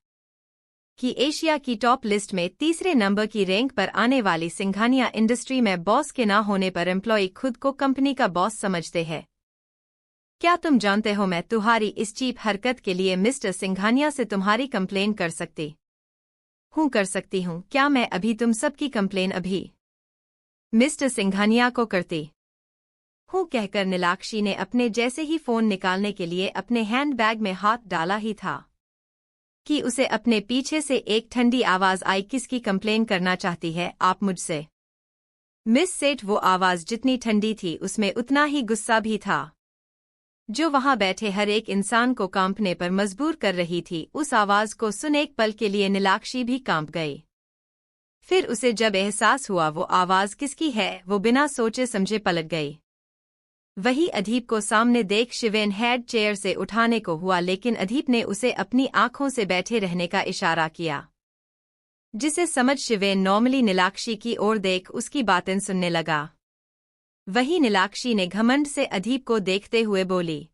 कि एशिया की टॉप लिस्ट में तीसरे नंबर की रैंक पर आने वाली सिंघानिया इंडस्ट्री में बॉस के ना होने पर एम्प्लॉय खुद को कंपनी का बॉस समझते हैं। क्या तुम जानते हो मैं तुम्हारी इस चीप हरकत के लिए मिस्टर सिंघानिया से तुम्हारी कंप्लेन कर सकती हूँ? कर सकती हूँ क्या मैं अभी तुम सबकी कंप्लेन अभी मिस्टर सिंघानिया को करती हूँ? कहकर नीलाक्षी ने अपने जैसे ही फोन निकालने के लिए अपने हैंडबैग में हाथ डाला ही था कि उसे अपने पीछे से एक ठंडी आवाज आई, किसकी कंप्लेन करना चाहती है आप मुझसे? मिस सेठ। वो आवाज जितनी ठंडी थी उसमें उतना ही गुस्सा भी था, जो वहां बैठे हर एक इंसान को कांपने पर मजबूर कर रही थी। उस आवाज को सुन एक पल के लिए नीलाक्षी भी कांप गई। फिर उसे जब एहसास हुआ वो आवाज किसकी है, वो बिना सोचे समझे पलट गई। वही अदीप को सामने देख शिवेन हेड चेयर से उठाने को हुआ, लेकिन अदीप ने उसे अपनी आंखों से बैठे रहने का इशारा किया, जिसे समझ शिवेन नॉर्मली नीलाक्षी की ओर देख उसकी बातें सुनने लगा। वही नीलाक्षी ने घमंड से अदीप को देखते हुए बोली,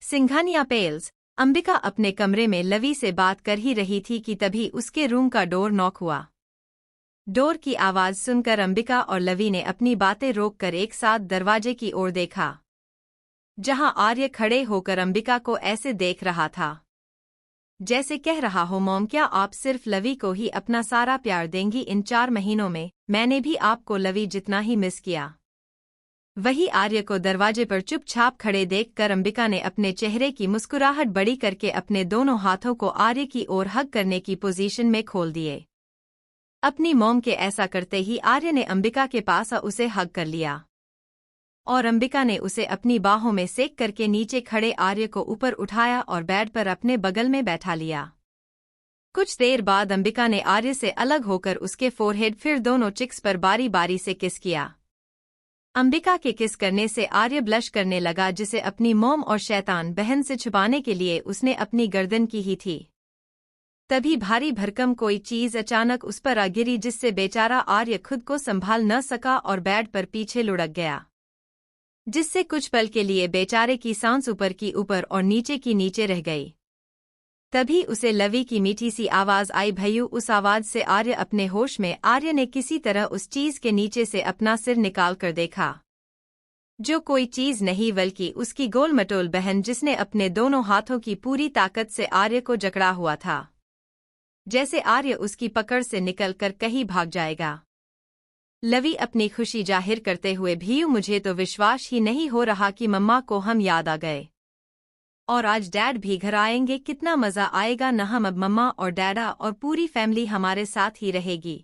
सिंघानिया पेल्स। अंबिका अपने कमरे में लवी से बात कर ही रही थी कि तभी उसके रूम का डोर नॉक हुआ। डोर की आवाज सुनकर अंबिका और लवी ने अपनी बातें रोककर एक साथ दरवाजे की ओर देखा, जहां आर्य खड़े होकर अंबिका को ऐसे देख रहा था जैसे कह रहा हो, मॉम क्या आप सिर्फ लवी को ही अपना सारा प्यार देंगी? इन 4 महीनों में मैंने भी आपको लवी जितना ही मिस किया। वही आर्य को दरवाजे पर चुपचाप खड़े देखकर अंबिका ने अपने चेहरे की मुस्कुराहट बड़ी करके अपने दोनों हाथों को आर्य की ओर हग करने की पोजीशन में खोल दिए। अपनी मॉम के ऐसा करते ही आर्य ने अंबिका के पास उसे हग कर लिया और अंबिका ने उसे अपनी बाहों में सेक करके नीचे खड़े आर्य को ऊपर उठाया और बेड पर अपने बगल में बैठा लिया। कुछ देर बाद अंबिका ने आर्य से अलग होकर उसके फोरहेड फिर दोनों चिक्स पर बारी बारी से किस किया। अंबिका के किस करने से आर्य ब्लश करने लगा, जिसे अपनी मॉम और शैतान बहन से छुपाने के लिए उसने अपनी गर्दन की ही थी। तभी भारी भरकम कोई चीज अचानक उस पर आ गिरी, जिससे बेचारा आर्य खुद को संभाल न सका और बेड पर पीछे लुढ़क गया, जिससे कुछ पल के लिए बेचारे की सांस ऊपर की ऊपर और नीचे की नीचे रह गई। तभी उसे लवी की मीठी सी आवाज आई, भैयू। उस आवाज से आर्य अपने होश में। आर्य ने किसी तरह उस चीज के नीचे से अपना सिर निकाल कर देखा, जो कोई चीज नहीं बल्कि उसकी गोल मटोल बहन, जिसने अपने दोनों हाथों की पूरी ताकत से आर्य को जकड़ा हुआ था, जैसे आर्य उसकी पकड़ से निकलकर कहीं भाग जाएगा। लवी अपनी खुशी जाहिर करते हुए, भैयू मुझे तो विश्वास ही नहीं हो रहा कि मम्मा को हम याद आ गए और आज डैड भी घर आएंगे। कितना मजा आएगा ना, हम अब मम्मा और डैडा और पूरी फैमिली हमारे साथ ही रहेगी।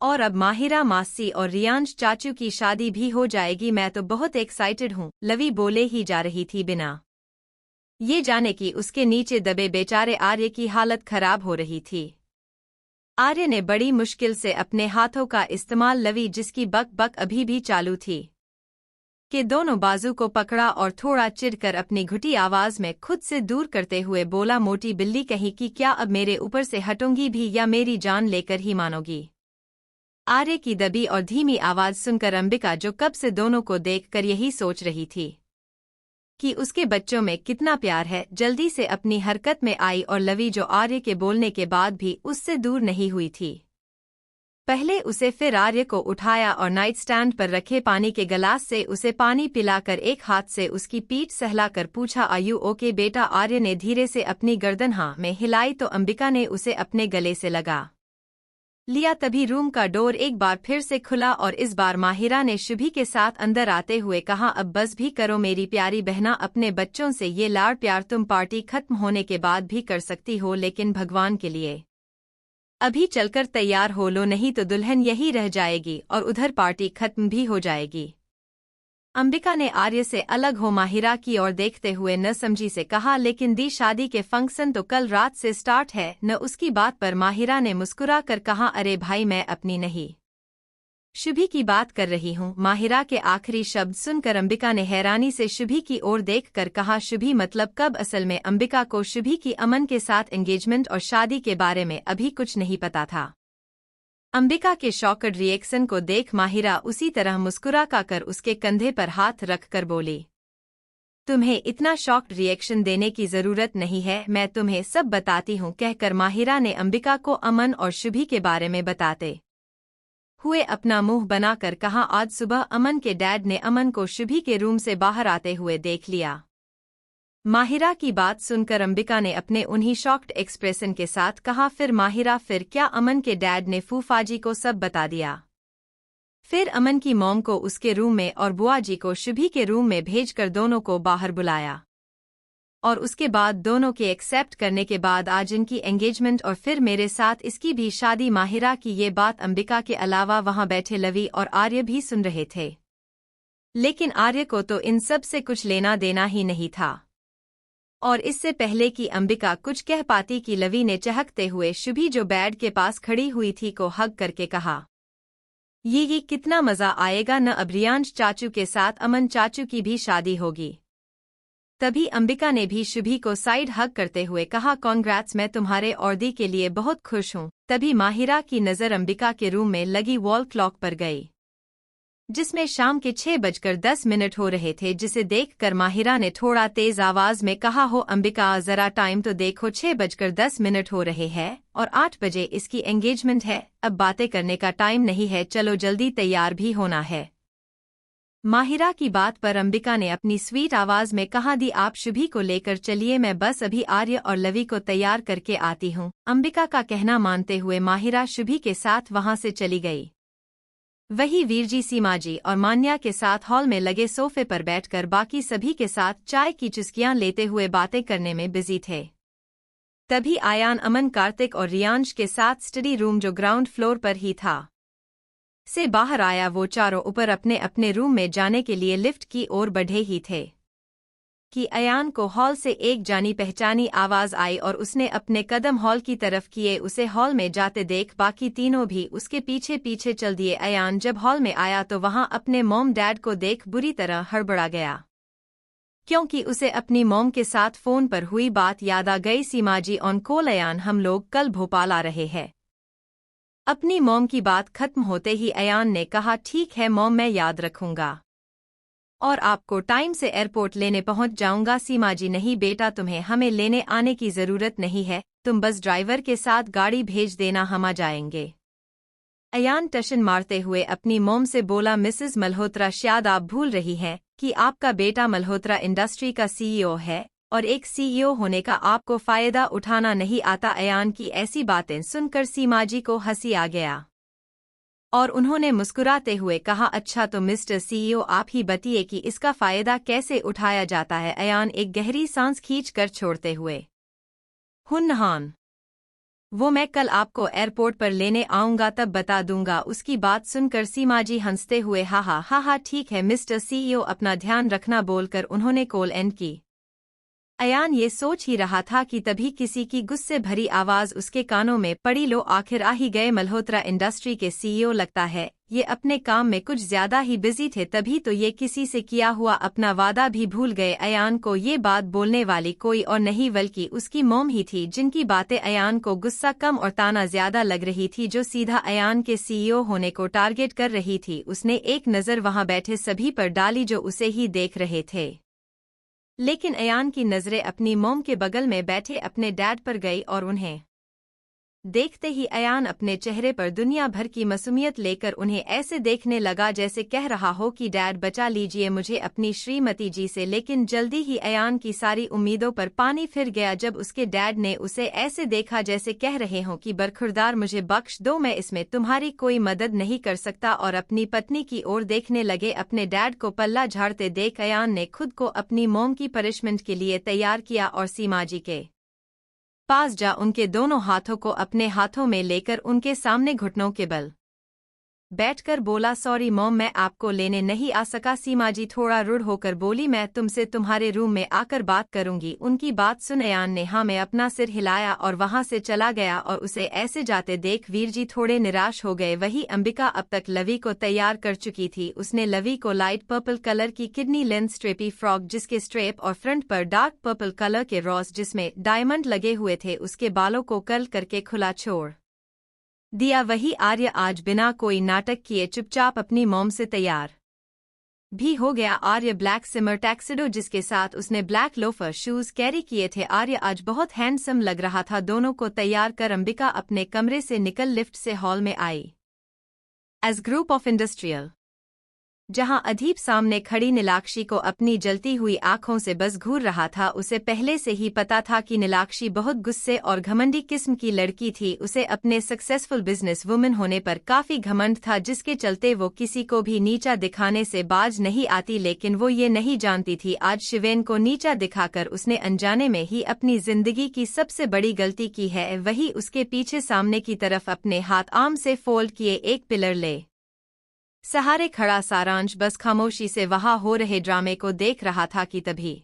और अब माहिरा मासी और रियांश चाचू की शादी भी हो जाएगी। मैं तो बहुत एक्साइटेड हूँ। लवी बोले ही जा रही थी, बिना ये जाने कि उसके नीचे दबे बेचारे आर्य की हालत खराब हो रही थी। आर्य ने बड़ी मुश्किल से अपने हाथों का इस्तेमाल लवी, जिसकी बक बक अभी भी चालू थी, उसके दोनों बाजू को पकड़ा और थोड़ा चिढ़कर अपनी घुटी आवाज में खुद से दूर करते हुए बोला, मोटी बिल्ली कहीं की, क्या अब मेरे ऊपर से हटोगी भी या मेरी जान लेकर ही मानोगी? आर्य की दबी और धीमी आवाज सुनकर अंबिका, जो कब से दोनों को देखकर यही सोच रही थी कि उसके बच्चों में कितना प्यार है, जल्दी से अपनी हरकत में आई और लवी, जो आर्य के बोलने के बाद भी उससे दूर नहीं हुई थी, पहले उसे फिर आर्य को उठाया और नाइट स्टैंड पर रखे पानी के गिलास से उसे पानी पिलाकर एक हाथ से उसकी पीठ सहलाकर पूछा, आयु ओके बेटा? आर्य ने धीरे से अपनी गर्दन हाँ में हिलाई तो अंबिका ने उसे अपने गले से लगा लिया। तभी रूम का डोर एक बार फिर से खुला और इस बार माहिरा ने शुभी के साथ अंदर आते हुए कहा, अब बस भी करो मेरी प्यारी बहना, अपने बच्चों से ये लाड़ प्यार तुम पार्टी खत्म होने के बाद भी कर सकती हो, लेकिन भगवान के लिए अभी चलकर तैयार हो लो, नहीं तो दुल्हन यही रह जाएगी और उधर पार्टी खत्म भी हो जाएगी। अंबिका ने आर्य से अलग हो माहिरा की ओर देखते हुए न समझी से कहा, लेकिन दी शादी के फंक्शन तो कल रात से स्टार्ट है न? उसकी बात पर माहिरा ने मुस्कुरा कर कहा, अरे भाई मैं अपनी नहीं शुभी की बात कर रही हूँ। माहिरा के आखिरी शब्द सुनकर अंबिका ने हैरानी से शुभी की ओर देखकर कहा, शुभी मतलब कब? असल में अंबिका को शुभी की अमन के साथ एंगेजमेंट और शादी के बारे में अभी कुछ नहीं पता था। अंबिका के शॉक्ड रिएक्शन को देख माहिरा उसी तरह मुस्कुरा कर उसके कंधे पर हाथ रखकर बोली, तुम्हें इतना शॉक्ड रिएक्शन देने की जरूरत नहीं है, मैं तुम्हें सब बताती हूँ, कहकर माहिरा ने अंबिका को अमन और शुभी के बारे में बताते हुए अपना मुंह बनाकर कहा, आज सुबह अमन के डैड ने अमन को शुभी के रूम से बाहर आते हुए देख लिया। माहिरा की बात सुनकर अंबिका ने अपने उन्हीं शॉक्ड एक्सप्रेशन के साथ कहा, फिर माहिरा फिर क्या अमन के डैड ने फूफाजी को सब बता दिया? फिर अमन की मॉम को उसके रूम में और बुआ जी को शुभी के रूम में भेजकर दोनों को बाहर बुलाया और उसके बाद दोनों के एक्सेप्ट करने के बाद आज इनकी एंगेजमेंट और फिर मेरे साथ इसकी भी शादी। माहिरा की ये बात अंबिका के अलावा वहां बैठे लवी और आर्य भी सुन रहे थे, लेकिन आर्य को तो इन सब से कुछ लेना देना ही नहीं था और इससे पहले कि अंबिका कुछ कह पाती कि लवी ने चहकते हुए शुभी जो बेड के पास खड़ी हुई थी को हग करके कहा, ये कितना मजा आएगा न? अब रियांश चाचू के साथ अमन चाचू की भी शादी होगी। तभी अंबिका ने भी शुभी को साइड हग करते हुए कहा, कॉन्ग्रेट्स, मैं तुम्हारे और दी के लिए बहुत खुश हूँ। तभी माहिरा की नज़र अंबिका के रूम में लगी वॉल क्लॉक पर गई, जिसमें शाम के 6:10 हो रहे थे, जिसे देखकर माहिरा ने थोड़ा तेज आवाज में कहा, हो अंबिका जरा टाइम तो देखो, 6:10 हो रहे हैं और 8 बजे इसकी एंगेजमेंट है, अब बातें करने का टाइम नहीं है, चलो जल्दी तैयार भी होना है। माहिरा की बात पर अंबिका ने अपनी स्वीट आवाज में कहा, दी आप शुभी को लेकर चलिए, मैं बस अभी आर्य और लवी को तैयार करके आती हूँ। अंबिका का कहना मानते हुए माहिरा शुभी के साथ वहां से चली गई। वही वीरजी, सीमाजी और मान्या के साथ हॉल में लगे सोफे पर बैठकर बाकी सभी के साथ चाय की चुस्कियां लेते हुए बातें करने में बिजी थे। तभी आयान अमन, कार्तिक और रियांश के साथ स्टडी रूम, जो ग्राउंड फ्लोर पर ही था, से बाहर आया। वो चारों ऊपर अपने अपने रूम में जाने के लिए लिफ्ट की ओर बढ़े ही थे कि अयान को हॉल से एक जानी पहचानी आवाज आई और उसने अपने कदम हॉल की तरफ किए। उसे हॉल में जाते देख बाकी तीनों भी उसके पीछे पीछे चल दिए। अयान जब हॉल में आया तो वहां अपने मॉम डैड को देख बुरी तरह हड़बड़ा गया, क्योंकि उसे अपनी मॉम के साथ फोन पर हुई बात याद आ गई। सीमाजी ऑन कॉल, अयान हम लोग कल भोपाल आ रहे हैं। अपनी मॉम की बात खत्म होते ही अयान ने कहा, ठीक है मॉम, मैं याद रखूंगा और आपको टाइम से एयरपोर्ट लेने पहुंच जाऊंगा। सीमाजी, नहीं बेटा, तुम्हें हमें लेने आने की जरूरत नहीं है, तुम बस ड्राइवर के साथ गाड़ी भेज देना, हम आ जाएंगे। अयान टशन मारते हुए अपनी मॉम से बोला, मिसेस मल्होत्रा, शायद आप भूल रही हैं कि आपका बेटा मल्होत्रा इंडस्ट्री का सीईओ है और एक सीईओ होने का आपको फायदा उठाना नहीं आता। अयान की ऐसी बातें सुनकर सीमाजी को हंसी आ गया और उन्होंने मुस्कुराते हुए कहा, अच्छा तो मिस्टर सीईओ आप ही बताइए कि इसका फायदा कैसे उठाया जाता है। अयान एक गहरी सांस खींचकर छोड़ते हुए, हुन्नहान, वो मैं कल आपको एयरपोर्ट पर लेने आऊंगा तब बता दूंगा। उसकी बात सुनकर सीमाजी हंसते हुए, हा ठीक है मिस्टर सीईओ, अपना ध्यान रखना, बोलकर उन्होंने कॉल एंड की। अयान ये सोच ही रहा था कि तभी किसी की गुस्से भरी आवाज उसके कानों में पड़ी, लो आखिर आ ही गए मल्होत्रा इंडस्ट्री के सीईओ, लगता है ये अपने काम में कुछ ज्यादा ही बिजी थे, तभी तो ये किसी से किया हुआ अपना वादा भी भूल गए। अयान को ये बात बोलने वाली कोई और नहीं बल्कि उसकी मॉम ही थी, जिनकी बातें अयान को गुस्सा कम और ताना ज्यादा लग रही थी, जो सीधा अयान के सीईओ होने को टारगेट कर रही थी। उसने एक नज़र वहां बैठे सभी पर डाली जो उसे ही देख रहे थे, लेकिन अयान की नज़रें अपनी मॉम के बगल में बैठे अपने डैड पर गई और उन्हें देखते ही अयान अपने चेहरे पर दुनिया भर की मासूमियत लेकर उन्हें ऐसे देखने लगा जैसे कह रहा हो कि डैड बचा लीजिए मुझे अपनी श्रीमती जी से। लेकिन जल्दी ही अयान की सारी उम्मीदों पर पानी फिर गया जब उसके डैड ने उसे ऐसे देखा जैसे कह रहे हों कि बरखुरदार मुझे बख्श दो, मैं इसमें तुम्हारी कोई मदद नहीं कर सकता। और अपनी पत्नी की ओर देखने लगे अपने डैड को पल्ला झाड़ते देख अयान ने खुद को अपनी मॉम की पनिशमेंट के लिए तैयार किया और सीमा जी के पास जा उनके दोनों हाथों को अपने हाथों में लेकर उनके सामने घुटनों के बल बैठकर बोला, सॉरी मॉम, मैं आपको लेने नहीं आ सका। सीमा जी थोड़ा रूड होकर बोली, मैं तुमसे तुम्हारे रूम में आकर बात करूंगी। उनकी बात सुन अयान ने हाँ में अपना सिर हिलाया और वहां से चला गया और उसे ऐसे जाते देख वीर जी थोड़े निराश हो गए। वही अंबिका अब तक लवी को तैयार कर चुकी थी। उसने लवी को लाइट पर्पल कलर की किडनी लेंथ स्ट्रेपी फ्रॉक, जिसके स्ट्रेप और फ्रंट पर डार्क पर्पल कलर के रॉस जिसमें डायमंड लगे हुए थे, उसके बालों को कर्ल करके खुला छोड़ दिया। वही आर्य आज बिना कोई नाटक किए चुपचाप अपनी मॉम से तैयार भी हो गया। आर्य ब्लैक सिमर टैक्सिडो जिसके साथ उसने ब्लैक लोफर शूज कैरी किए थे। आर्य आज बहुत हैंडसम लग रहा था। दोनों को तैयार कर अंबिका अपने कमरे से निकल लिफ्ट से हॉल में आई। एज ग्रुप ऑफ इंडस्ट्रियल, जहां अधीप सामने खड़ी नीलाक्षी को अपनी जलती हुई आंखों से बस घूर रहा था। उसे पहले से ही पता था कि नीलाक्षी बहुत गुस्से और घमंडी किस्म की लड़की थी। उसे अपने सक्सेसफुल बिजनेस वुमन होने पर काफी घमंड था, जिसके चलते वो किसी को भी नीचा दिखाने से बाज नहीं आती। लेकिन वो ये नहीं जानती थी आज शिवेन को नीचा दिखाकर उसने अनजाने में ही अपनी जिंदगी की सबसे बड़ी गलती की है। वही उसके पीछे सामने की तरफ अपने हाथ आर्म से फोल्ड किए एक पिलर ले सहारे खड़ा सारांश बस खामोशी से वहां हो रहे ड्रामे को देख रहा था कि तभी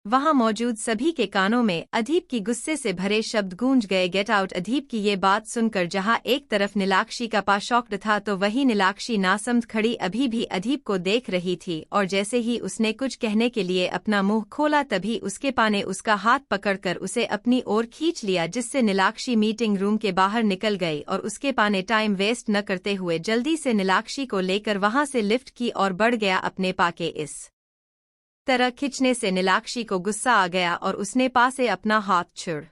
वहां मौजूद सभी के कानों में अधीप की गुस्से से भरे शब्द गूंज गए, गेट आउट। अधीप की ये बात सुनकर जहां एक तरफ नीलाक्षी का पा शॉक्ड था तो वहीं नीलाक्षी नासमझ खड़ी अभी भी अधीप को देख रही थी। और जैसे ही उसने कुछ कहने के लिए अपना मुंह खोला तभी उसके पा ने उसका हाथ पकड़कर उसे अपनी ओर खींच लिया, जिससे नीलाक्षी मीटिंग रूम के बाहर निकल गई। और उसके पा ने टाइम वेस्ट न करते हुए जल्दी से नीलाक्षी को लेकर वहां से लिफ्ट की ओर बढ़ गया। अपने पा के इस तरह खिंचने से नीलाक्षी को गुस्सा आ गया और उसने पा से अपना हाथ छुड़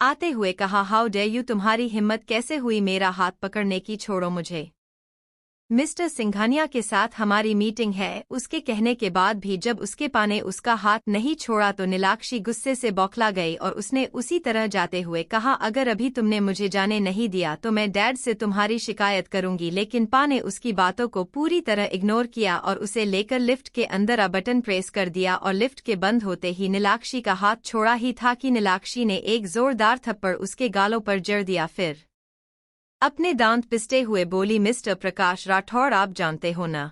आते हुए कहा, हाउ डेयर यू, तुम्हारी हिम्मत कैसे हुई मेरा हाथ पकड़ने की, छोड़ो मुझे, मिस्टर सिंघानिया के साथ हमारी मीटिंग है। उसके कहने के बाद भी जब उसके पा ने उसका हाथ नहीं छोड़ा तो नीलाक्षी गुस्से से बौखला गई और उसने उसी तरह जाते हुए कहा, अगर अभी तुमने मुझे जाने नहीं दिया तो मैं डैड से तुम्हारी शिकायत करूंगी। लेकिन पा ने उसकी बातों को पूरी तरह इग्नोर किया और उसे लेकर लिफ्ट के अंदर आ बटन प्रेस कर दिया और लिफ्ट के बंद होते ही नीलाक्षी का हाथ छोड़ा ही था कि नीलाक्षी ने एक जोरदार थप्पड़ उसके गालों पर जड़ दिया। फिर अपने दांत पिसते हुए बोली, मिस्टर प्रकाश राठौड़, आप जानते हो ना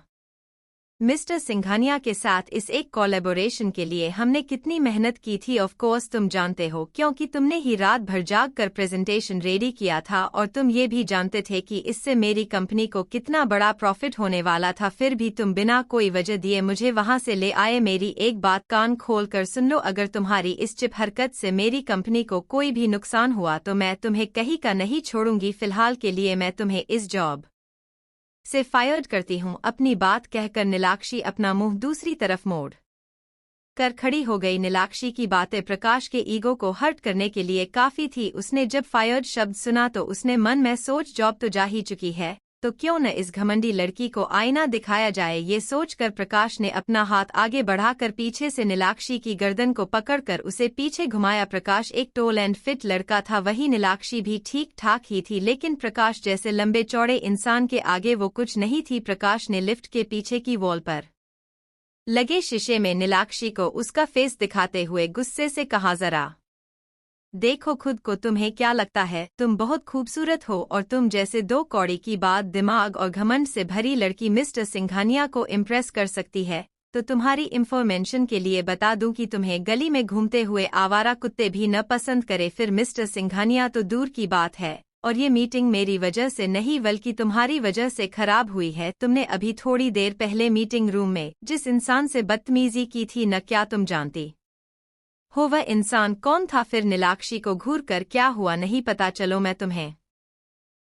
मिस्टर सिंघानिया के साथ इस एक कोलैबोरेशन के लिए हमने कितनी मेहनत की थी। ऑफ कोर्स तुम जानते हो, क्योंकि तुमने ही रात भर जाग कर प्रेजेंटेशन रेडी किया था और तुम ये भी जानते थे कि इससे मेरी कंपनी को कितना बड़ा प्रॉफिट होने वाला था। फिर भी तुम बिना कोई वजह दिए मुझे वहां से ले आए। मेरी एक बात कान खोल कर सुन लो, अगर तुम्हारी इस चिप हरकत से मेरी कंपनी को कोई भी नुकसान हुआ तो मैं तुम्हें कहीं का नहीं छोड़ूंगी। फिलहाल के लिए मैं तुम्हें इस जॉब से फायर्ड करती हूँ। अपनी बात कहकर नीलाक्षी अपना मुंह दूसरी तरफ मोड़ कर खड़ी हो गई। नीलाक्षी की बातें प्रकाश के ईगो को हर्ट करने के लिए काफी थी। उसने जब फायर्ड शब्द सुना तो उसने मन में सोच, जॉब तो जा ही चुकी है तो क्यों न इस घमंडी लड़की को आईना दिखाया जाए। ये सोचकर प्रकाश ने अपना हाथ आगे बढ़ाकर पीछे से नीलाक्षी की गर्दन को पकड़कर उसे पीछे घुमाया। प्रकाश एक टोल एंड फिट लड़का था, वही नीलाक्षी भी ठीक ठाक ही थी, लेकिन प्रकाश जैसे लंबे चौड़े इंसान के आगे वो कुछ नहीं थी। प्रकाश ने लिफ्ट के पीछे की वॉल पर लगे शीशे में नीलाक्षी को उसका फेस दिखाते हुए गुस्से से कहा, जरा देखो खुद को, तुम्हें क्या लगता है तुम बहुत खूबसूरत हो और तुम जैसे दो कौड़ी की बात, दिमाग और घमंड से भरी लड़की मिस्टर सिंघानिया को इम्प्रेस कर सकती है? तो तुम्हारी इंफॉर्मेशन के लिए बता दूं कि तुम्हें गली में घूमते हुए आवारा कुत्ते भी न पसंद करे। फिर मिस्टर सिंघानिया तो दूर की बात है, और ये मीटिंग मेरी वजह से नहीं बल्कि तुम्हारी वजह से खराब हुई है। तुमने अभी थोड़ी देर पहले मीटिंग रूम में जिस इंसान से बदतमीजी की थी न, क्या तुम जानती हो वह इंसान कौन था? फिर नीलाक्षी को घूर कर क्या हुआ नहीं पता? चलो मैं तुम्हें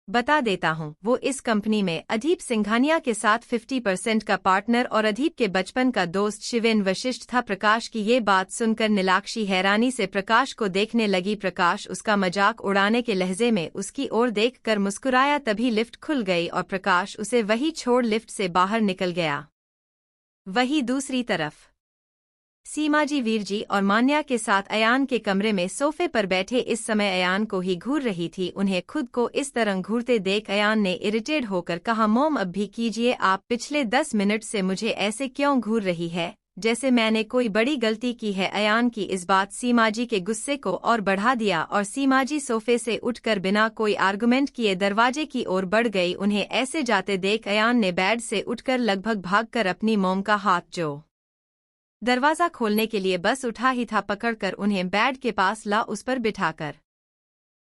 बता देता हूँ। वो इस कंपनी में अदीप सिंघानिया के साथ 50% का पार्टनर और अदीप के बचपन का दोस्त शिवेन वशिष्ठ था। प्रकाश की ये बात सुनकर नीलाक्षी हैरानी से प्रकाश को देखने लगी। प्रकाश उसका मजाक उड़ाने के लहजे में उसकी ओर देखकर मुस्कुराया। तभी लिफ्ट खुल गई और प्रकाश उसे वही छोड़ लिफ्ट से बाहर निकल गया। वहीं दूसरी तरफ सीमाजी, वीरजी और मान्या के साथ अयान के कमरे में सोफे पर बैठे इस समय अयान को ही घूर रही थी। उन्हें खुद को इस तरह घूरते देख अयान ने इरिटेट होकर कहा, मोम अब भी कीजिए, आप पिछले 10 मिनट से मुझे ऐसे क्यों घूर रही है जैसे मैंने कोई बड़ी गलती की है। अयान की इस बात सीमाजी के गुस्से को और बढ़ा दिया और सीमाजी सोफे से उठकर बिना कोई आर्गुमेंट किए दरवाजे की ओर बढ़ गई। उन्हें ऐसे जाते देख अयान ने बेड से उठकर लगभग भागकर अपनी मोम का हाथ जो दरवाजा खोलने के लिए बस उठा ही था, पकड़कर उन्हें बेड के पास ला उस पर बिठाकर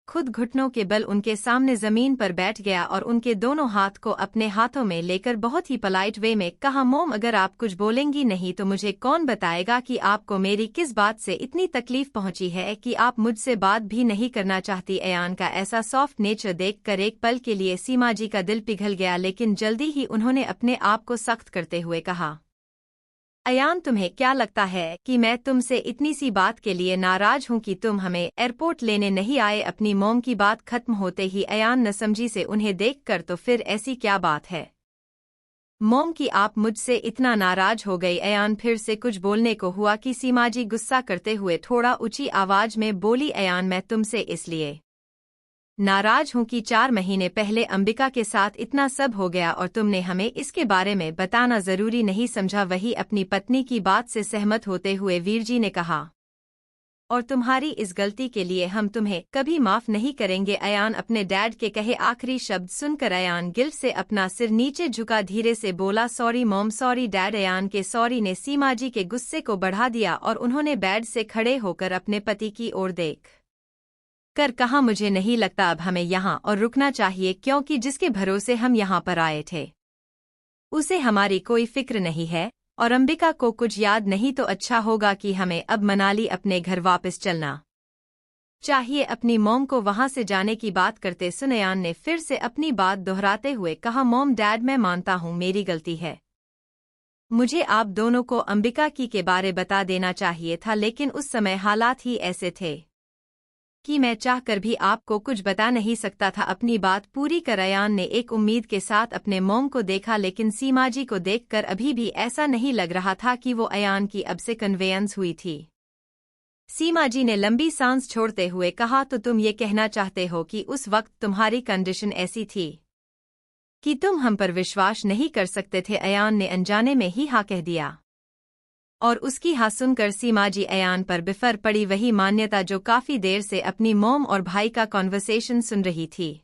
खुद घुटनों के बल उनके सामने जमीन पर बैठ गया और उनके दोनों हाथ को अपने हाथों में लेकर बहुत ही पोलाइट वे में कहा, मोम अगर आप कुछ बोलेंगी नहीं तो मुझे कौन बताएगा कि आपको मेरी किस बात से इतनी तकलीफ पहुंची है कि आप मुझसे बात भी नहीं करना चाहती। अयान का ऐसा सॉफ्ट नेचर देखकर एक पल के लिए सीमाजी का दिल पिघल गया, लेकिन जल्दी ही उन्होंने अपने आप को सख्त करते हुए कहा, अयान तुम्हें क्या लगता है कि मैं तुमसे इतनी सी बात के लिए नाराज हूं कि तुम हमें एयरपोर्ट लेने नहीं आए? अपनी मोम की बात खत्म होते ही अयान न समझी से उन्हें देखकर, तो फिर ऐसी क्या बात है मोम कि आप मुझसे इतना नाराज हो गई? अयान फिर से कुछ बोलने को हुआ कि सीमाजी गुस्सा करते हुए थोड़ा ऊंची आवाज में बोली, अयान मैं तुमसे इसलिए नाराज हूं कि 4 महीने पहले अंबिका के साथ इतना सब हो गया और तुमने हमें इसके बारे में बताना जरूरी नहीं समझा। वही अपनी पत्नी की बात से सहमत होते हुए वीरजी ने कहा, और तुम्हारी इस गलती के लिए हम तुम्हें कभी माफ नहीं करेंगे। अयान अपने डैड के कहे आखिरी शब्द सुनकर अयान गिल्ट से अपना सिर नीचे झुका धीरे से बोला, sorry mom, sorry dad. Ayaan के सॉरी ने सीमाजी के गुस्से को बढ़ा दिया और उन्होंने बेड से खड़े होकर अपने पति की ओर देख कर कहा, मुझे नहीं लगता अब हमें यहाँ और रुकना चाहिए, क्योंकि जिसके भरोसे हम यहाँ पर आए थे उसे हमारी कोई फिक्र नहीं है और अंबिका को कुछ याद नहीं तो अच्छा होगा कि हमें अब मनाली अपने घर वापस चलना चाहिए। अपनी मॉम को वहां से जाने की बात करते सुन अयान ने फिर से अपनी बात दोहराते हुए कहा, मॉम डैड मैं मानता हूँ मेरी गलती है, मुझे आप दोनों को अंबिका के बारे बता देना चाहिए था, लेकिन उस समय हालात ही ऐसे थे कि मैं चाहकर भी आपको कुछ बता नहीं सकता था। अपनी बात पूरी कर अयान ने एक उम्मीद के साथ अपने मॉम को देखा, लेकिन सीमाजी को देखकर अभी भी ऐसा नहीं लग रहा था कि वो अयान की अब से कन्वेयंस हुई थी। सीमाजी ने लंबी सांस छोड़ते हुए कहा, तो तुम ये कहना चाहते हो कि उस वक्त तुम्हारी कंडीशन ऐसी थी कि तुम हम पर विश्वास नहीं कर सकते थे? अयान ने अनजाने में ही हाँ कह दिया और उसकी हाँ सुनकर सीमाजी अयान पर बिफर पड़ी। वही मान्यता जो काफी देर से अपनी मॉम और भाई का कॉन्वर्सेशन सुन रही थी,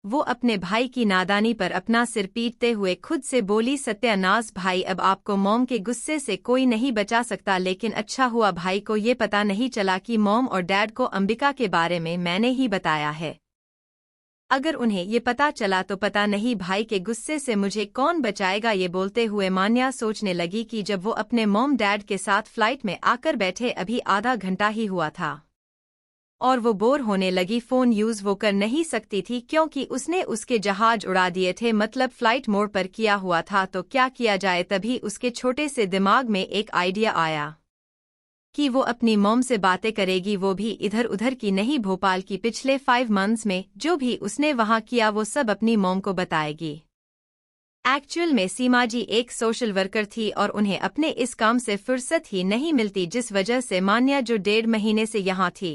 वो अपने भाई की नादानी पर अपना सिर पीटते हुए खुद से बोली, सत्यानाश भाई, अब आपको मॉम के गुस्से से कोई नहीं बचा सकता, लेकिन अच्छा हुआ भाई को ये पता नहीं चला कि मॉम और डैड को अंबिका के बारे में मैंने ही बताया है। अगर उन्हें ये पता चला तो पता नहीं भाई के गुस्से से मुझे कौन बचाएगा। ये बोलते हुए मान्या सोचने लगी कि जब वो अपने मॉम डैड के साथ फ्लाइट में आकर बैठे अभी आधा घंटा ही हुआ था और वो बोर होने लगी। फोन यूज वो कर नहीं सकती थी क्योंकि उसने उसके जहाज उड़ा दिए थे, मतलब फ्लाइट मोड पर किया हुआ था, तो क्या किया जाए। तभी उसके छोटे से दिमाग में एक आइडिया आया कि वो अपनी मॉम से बातें करेगी, वो भी इधर उधर की नहीं, भोपाल की पिछले 5 मंथ्स में जो भी उसने वहां किया वो सब अपनी मॉम को बताएगी। एक्चुअल में सीमाजी एक सोशल वर्कर थी और उन्हें अपने इस काम से फुर्सत ही नहीं मिलती, जिस वजह से मान्या जो 1.5 महीने से यहाँ थी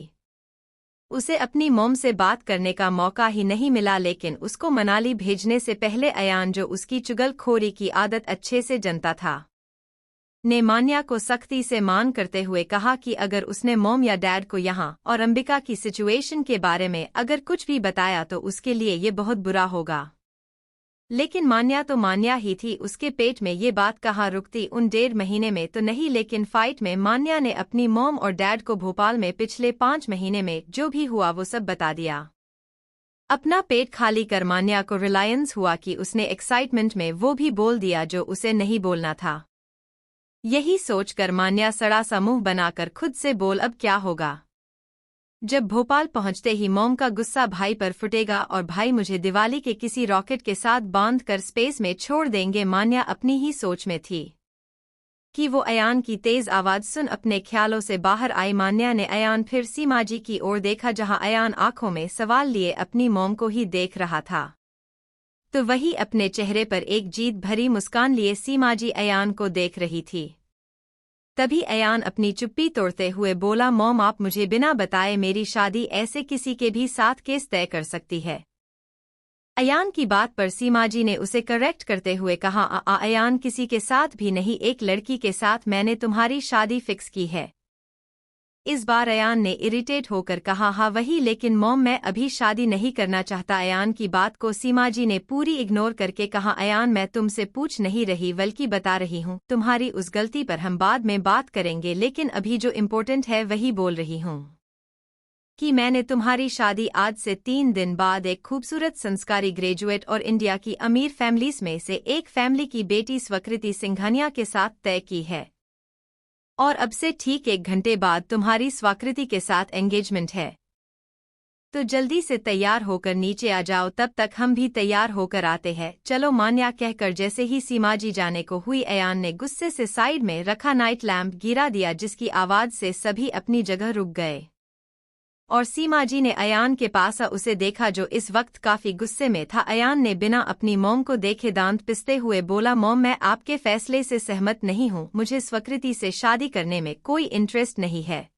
उसे अपनी मॉम से बात करने का मौका ही नहीं मिला। लेकिन उसको मनाली भेजने से पहले अयान, जो उसकी चुगलखोरी की आदत अच्छे से जानता था, ने मान्या को सख्ती से मान करते हुए कहा कि अगर उसने मॉम या डैड को यहाँ और अंबिका की सिचुएशन के बारे में अगर कुछ भी बताया तो उसके लिए ये बहुत बुरा होगा। लेकिन मान्या तो मान्या ही थी, उसके पेट में ये बात कहाँ रुकती। उन 1.5 महीने में तो नहीं, लेकिन फाइट में मान्या ने अपनी मॉम और डैड को भोपाल में पिछले 5 महीने में जो भी हुआ वो सब बता दिया। अपना पेट खाली कर मान्या को रिलायंस हुआ कि उसने एक्साइटमेंट में वो भी बोल दिया जो उसे नहीं बोलना था। यही सोचकर मान्या सड़ा सा मुंह बनाकर खुद से बोल अब क्या होगा। जब भोपाल पहुंचते ही मॉम का गुस्सा भाई पर फुटेगा और भाई मुझे दिवाली के किसी रॉकेट के साथ बांध कर स्पेस में छोड़ देंगे। मान्या अपनी ही सोच में थी कि वो अयान की तेज आवाज सुन अपने ख्यालों से बाहर आई। मान्या ने अयान फिर सीमाजी की ओर देखा जहां अयान आंखों में सवाल लिए अपनी मॉम को ही देख रहा था, तो वही अपने चेहरे पर एक जीत भरी मुस्कान लिए सीमाजी अयान को देख रही थी। तभी अयान अपनी चुप्पी तोड़ते हुए बोला, मॉम आप मुझे बिना बताए मेरी शादी ऐसे किसी के भी साथ कैसे तय कर सकती है। अयान की बात पर सीमाजी ने उसे करेक्ट करते हुए कहा, अयान किसी के साथ भी नहीं, एक लड़की के साथ मैंने तुम्हारी शादी फिक्स की है। इस बार अयान ने इरिटेट होकर कहा, हाँ वही, लेकिन मॉम मैं अभी शादी नहीं करना चाहता। अयान की बात को सीमाजी ने पूरी इग्नोर करके कहा, अयान मैं तुमसे पूछ नहीं रही बल्कि बता रही हूँ। तुम्हारी उस गलती पर हम बाद में बात करेंगे, लेकिन अभी जो इम्पोर्टेंट है वही बोल रही हूँ कि मैंने तुम्हारी शादी आज से 3 दिन बाद एक खूबसूरत संस्कारी ग्रेजुएट और इंडिया की अमीर फैमिलीज में से एक फैमिली की बेटी स्वाकृति सिंघानिया के साथ तय की है, और अब से ठीक 1 घंटे बाद तुम्हारी स्वाकृति के साथ एंगेजमेंट है। तो जल्दी से तैयार होकर नीचे आ जाओ, तब तक हम भी तैयार होकर आते हैं। चलो मान्या कहकर जैसे ही सीमाजी जाने को हुई, अयान ने गुस्से से साइड में रखा नाइट लैम्प गिरा दिया, जिसकी आवाज से सभी अपनी जगह रुक गए। और सीमाजी ने अयान के पास उसे देखा जो इस वक्त काफी गुस्से में था। अयान ने बिना अपनी मॉम को देखे दांत पिसते हुए बोला, मॉम मैं आपके फैसले से सहमत नहीं हूँ, मुझे स्वाकृति से शादी करने में कोई इंटरेस्ट नहीं है।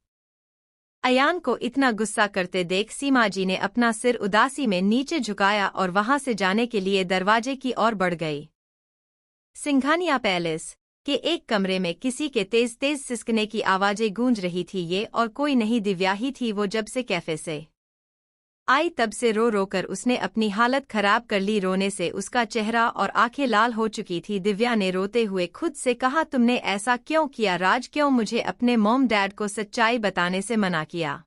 अयान को इतना गुस्सा करते देख सीमाजी ने अपना सिर उदासी में नीचे झुकाया और वहां से जाने के लिए दरवाजे की ओर बढ़ गई। सिंघानिया पैलेस के एक कमरे में किसी के तेज तेज सिसकने की आवाजें गूंज रही थी। ये और कोई नहीं, दिव्या ही थी। वो जब से कैफे से आई तब से रो रो कर उसने अपनी हालत खराब कर ली। रोने से उसका चेहरा और आंखें लाल हो चुकी थी। दिव्या ने रोते हुए खुद से कहा, तुमने ऐसा क्यों किया राज, क्यों मुझे अपने मॉम डैड को सच्चाई बताने से मना किया।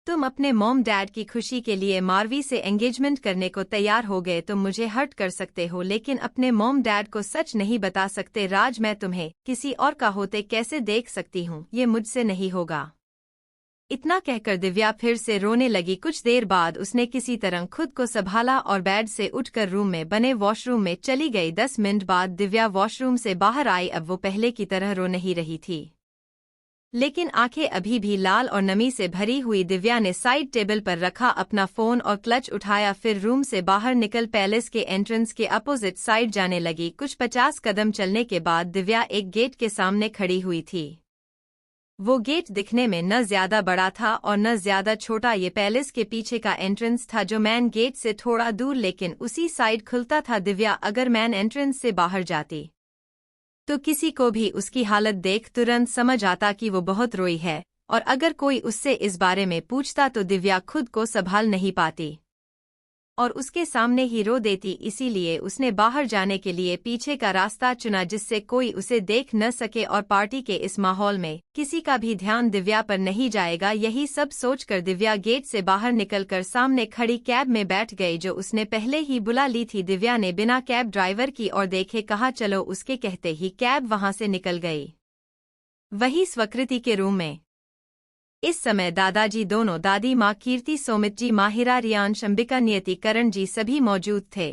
तुम अपने मॉम डैड की खुशी के लिए मारवी से एंगेजमेंट करने को तैयार हो गए। तुम मुझे हर्ट कर सकते हो, लेकिन अपने मॉम डैड को सच नहीं बता सकते। राज मैं तुम्हें किसी और का होते कैसे देख सकती हूँ, ये मुझसे नहीं होगा। इतना कहकर दिव्या फिर से रोने लगी। कुछ देर बाद उसने किसी तरह खुद को संभाला और बेड से उठकर रूम में बने वॉशरूम में चली गई। 10 मिनट बाद दिव्या वॉशरूम से बाहर आई। अब वो पहले की तरह रो नहीं रही थी, लेकिन आंखें अभी भी लाल और नमी से भरी हुई। दिव्या ने साइड टेबल पर रखा अपना फोन और क्लच उठाया, फिर रूम से बाहर निकल पैलेस के एंट्रेंस के अपोजिट साइड जाने लगी। कुछ 50 कदम चलने के बाद दिव्या एक गेट के सामने खड़ी हुई थी। वो गेट दिखने में न ज्यादा बड़ा था और न ज्यादा छोटा। ये पैलेस के पीछे का एंट्रेंस था जो मैन गेट से थोड़ा दूर लेकिन उसी साइड खुलता था। दिव्या अगर मैन एंट्रेंस से बाहर जाती तो किसी को भी उसकी हालत देख तुरंत समझ आता कि वो बहुत रोई है, और अगर कोई उससे इस बारे में पूछता तो दिव्या खुद को संभाल नहीं पाती और उसके सामने ही रो देती। इसीलिए उसने बाहर जाने के लिए पीछे का रास्ता चुना जिससे कोई उसे देख न सके, और पार्टी के इस माहौल में किसी का भी ध्यान दिव्या पर नहीं जाएगा। यही सब सोचकर दिव्या गेट से बाहर निकलकर सामने खड़ी कैब में बैठ गई जो उसने पहले ही बुला ली थी। दिव्या ने बिना कैब ड्राइवर की ओर देखे कहा, चलो। उसके कहते ही कैब वहां से निकल गई। वही स्वाकृति के रूम में इस समय दादाजी, दोनों दादी माँ कीर्ति, सोमित जी, माहिरा, रियांश, अंबिका, नियति, करण जी सभी मौजूद थे,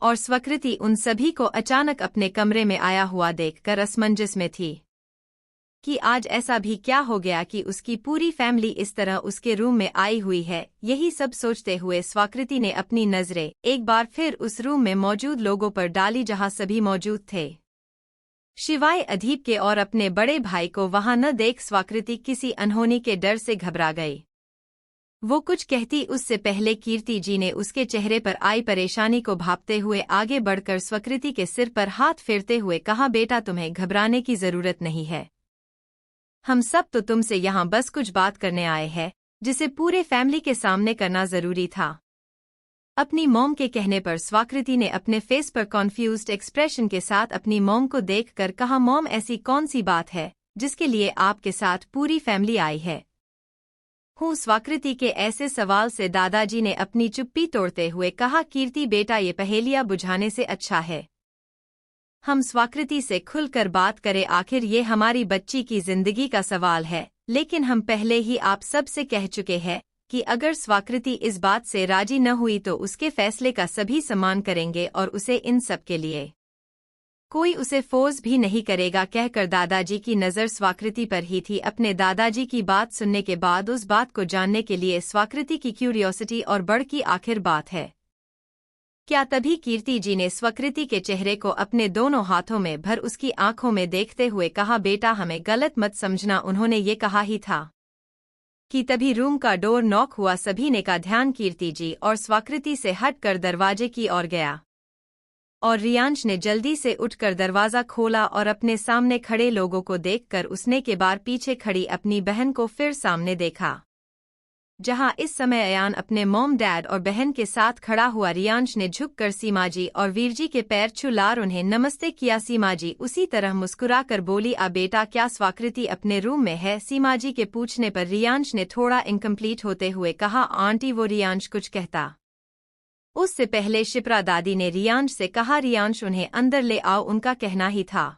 और स्वाकृति उन सभी को अचानक अपने कमरे में आया हुआ देखकर असमंजस में थी कि आज ऐसा भी क्या हो गया कि उसकी पूरी फैमिली इस तरह उसके रूम में आई हुई है। यही सब सोचते हुए स्वाकृति ने अपनी नजरें एक बार फिर उस रूम में मौजूद लोगों पर डाली जहां सभी मौजूद थे शिवाय अधीप के, और अपने बड़े भाई को वहां न देख स्वाकृति किसी अनहोनी के डर से घबरा गई। वो कुछ कहती उससे पहले कीर्ति जी ने उसके चेहरे पर आई परेशानी को भांपते हुए आगे बढ़कर स्वाकृति के सिर पर हाथ फेरते हुए कहा, बेटा तुम्हें घबराने की जरूरत नहीं है। हम सब तो तुमसे यहाँ बस कुछ बात करने आए हैं जिसे पूरे फैमिली के सामने करना जरूरी था। अपनी मॉम के कहने पर स्वाकृति ने अपने फेस पर कॉन्फ्यूज्ड एक्सप्रेशन के साथ अपनी मॉम को देखकर कहा, मॉम ऐसी कौन सी बात है जिसके लिए आपके साथ पूरी फैमिली आई है। हूँ। स्वाकृति के ऐसे सवाल से दादाजी ने अपनी चुप्पी तोड़ते हुए कहा, कीर्ति बेटा, ये पहेलियां बुझाने से अच्छा है हम स्वाकृति से खुलकर बात करें। आखिर ये हमारी बच्ची की जिंदगी का सवाल है। लेकिन हम पहले ही आप सब से कह चुके हैं कि अगर स्वाकृति इस बात से राजी न हुई तो उसके फैसले का सभी सम्मान करेंगे और उसे इन सब के लिए कोई उसे फोर्स भी नहीं करेगा। कहकर दादाजी की नज़र स्वाकृति पर ही थी। अपने दादाजी की बात सुनने के बाद उस बात को जानने के लिए स्वाकृति की क्यूरियोसिटी और बढ़ की आखिर बात है क्या। तभी कीर्ति जी ने स्वाकृति के चेहरे को अपने दोनों हाथों में भर उसकी आंखों में देखते हुए कहा, बेटा हमें गलत मत समझना। उन्होंने ये कहा ही था कि तभी रूम का डोर नॉक हुआ। सभी ने का ध्यान कीर्ति जी और स्वाकृति से हटकर दरवाजे की ओर गया और रियांश ने जल्दी से उठकर दरवाजा खोला और अपने सामने खड़े लोगों को देखकर उसने के बार पीछे खड़ी अपनी बहन को फिर सामने देखा, जहां इस समय अयान अपने मॉम डैड और बहन के साथ खड़ा हुआ। रियांश ने झुककर सीमाजी और वीरजी के पैर छूलार उन्हें नमस्ते किया। सीमाजी उसी तरह मुस्कुराकर बोली, आ बेटा क्या स्वाकृति अपने रूम में है? सीमाजी के पूछने पर रियांश ने थोड़ा इनकम्प्लीट होते हुए कहा, आंटी वो रियांश कुछ कहता उससे पहले शिप्रा दादी ने रियांश से कहा, रियांश उन्हें अंदर ले आओ। उनका कहना ही था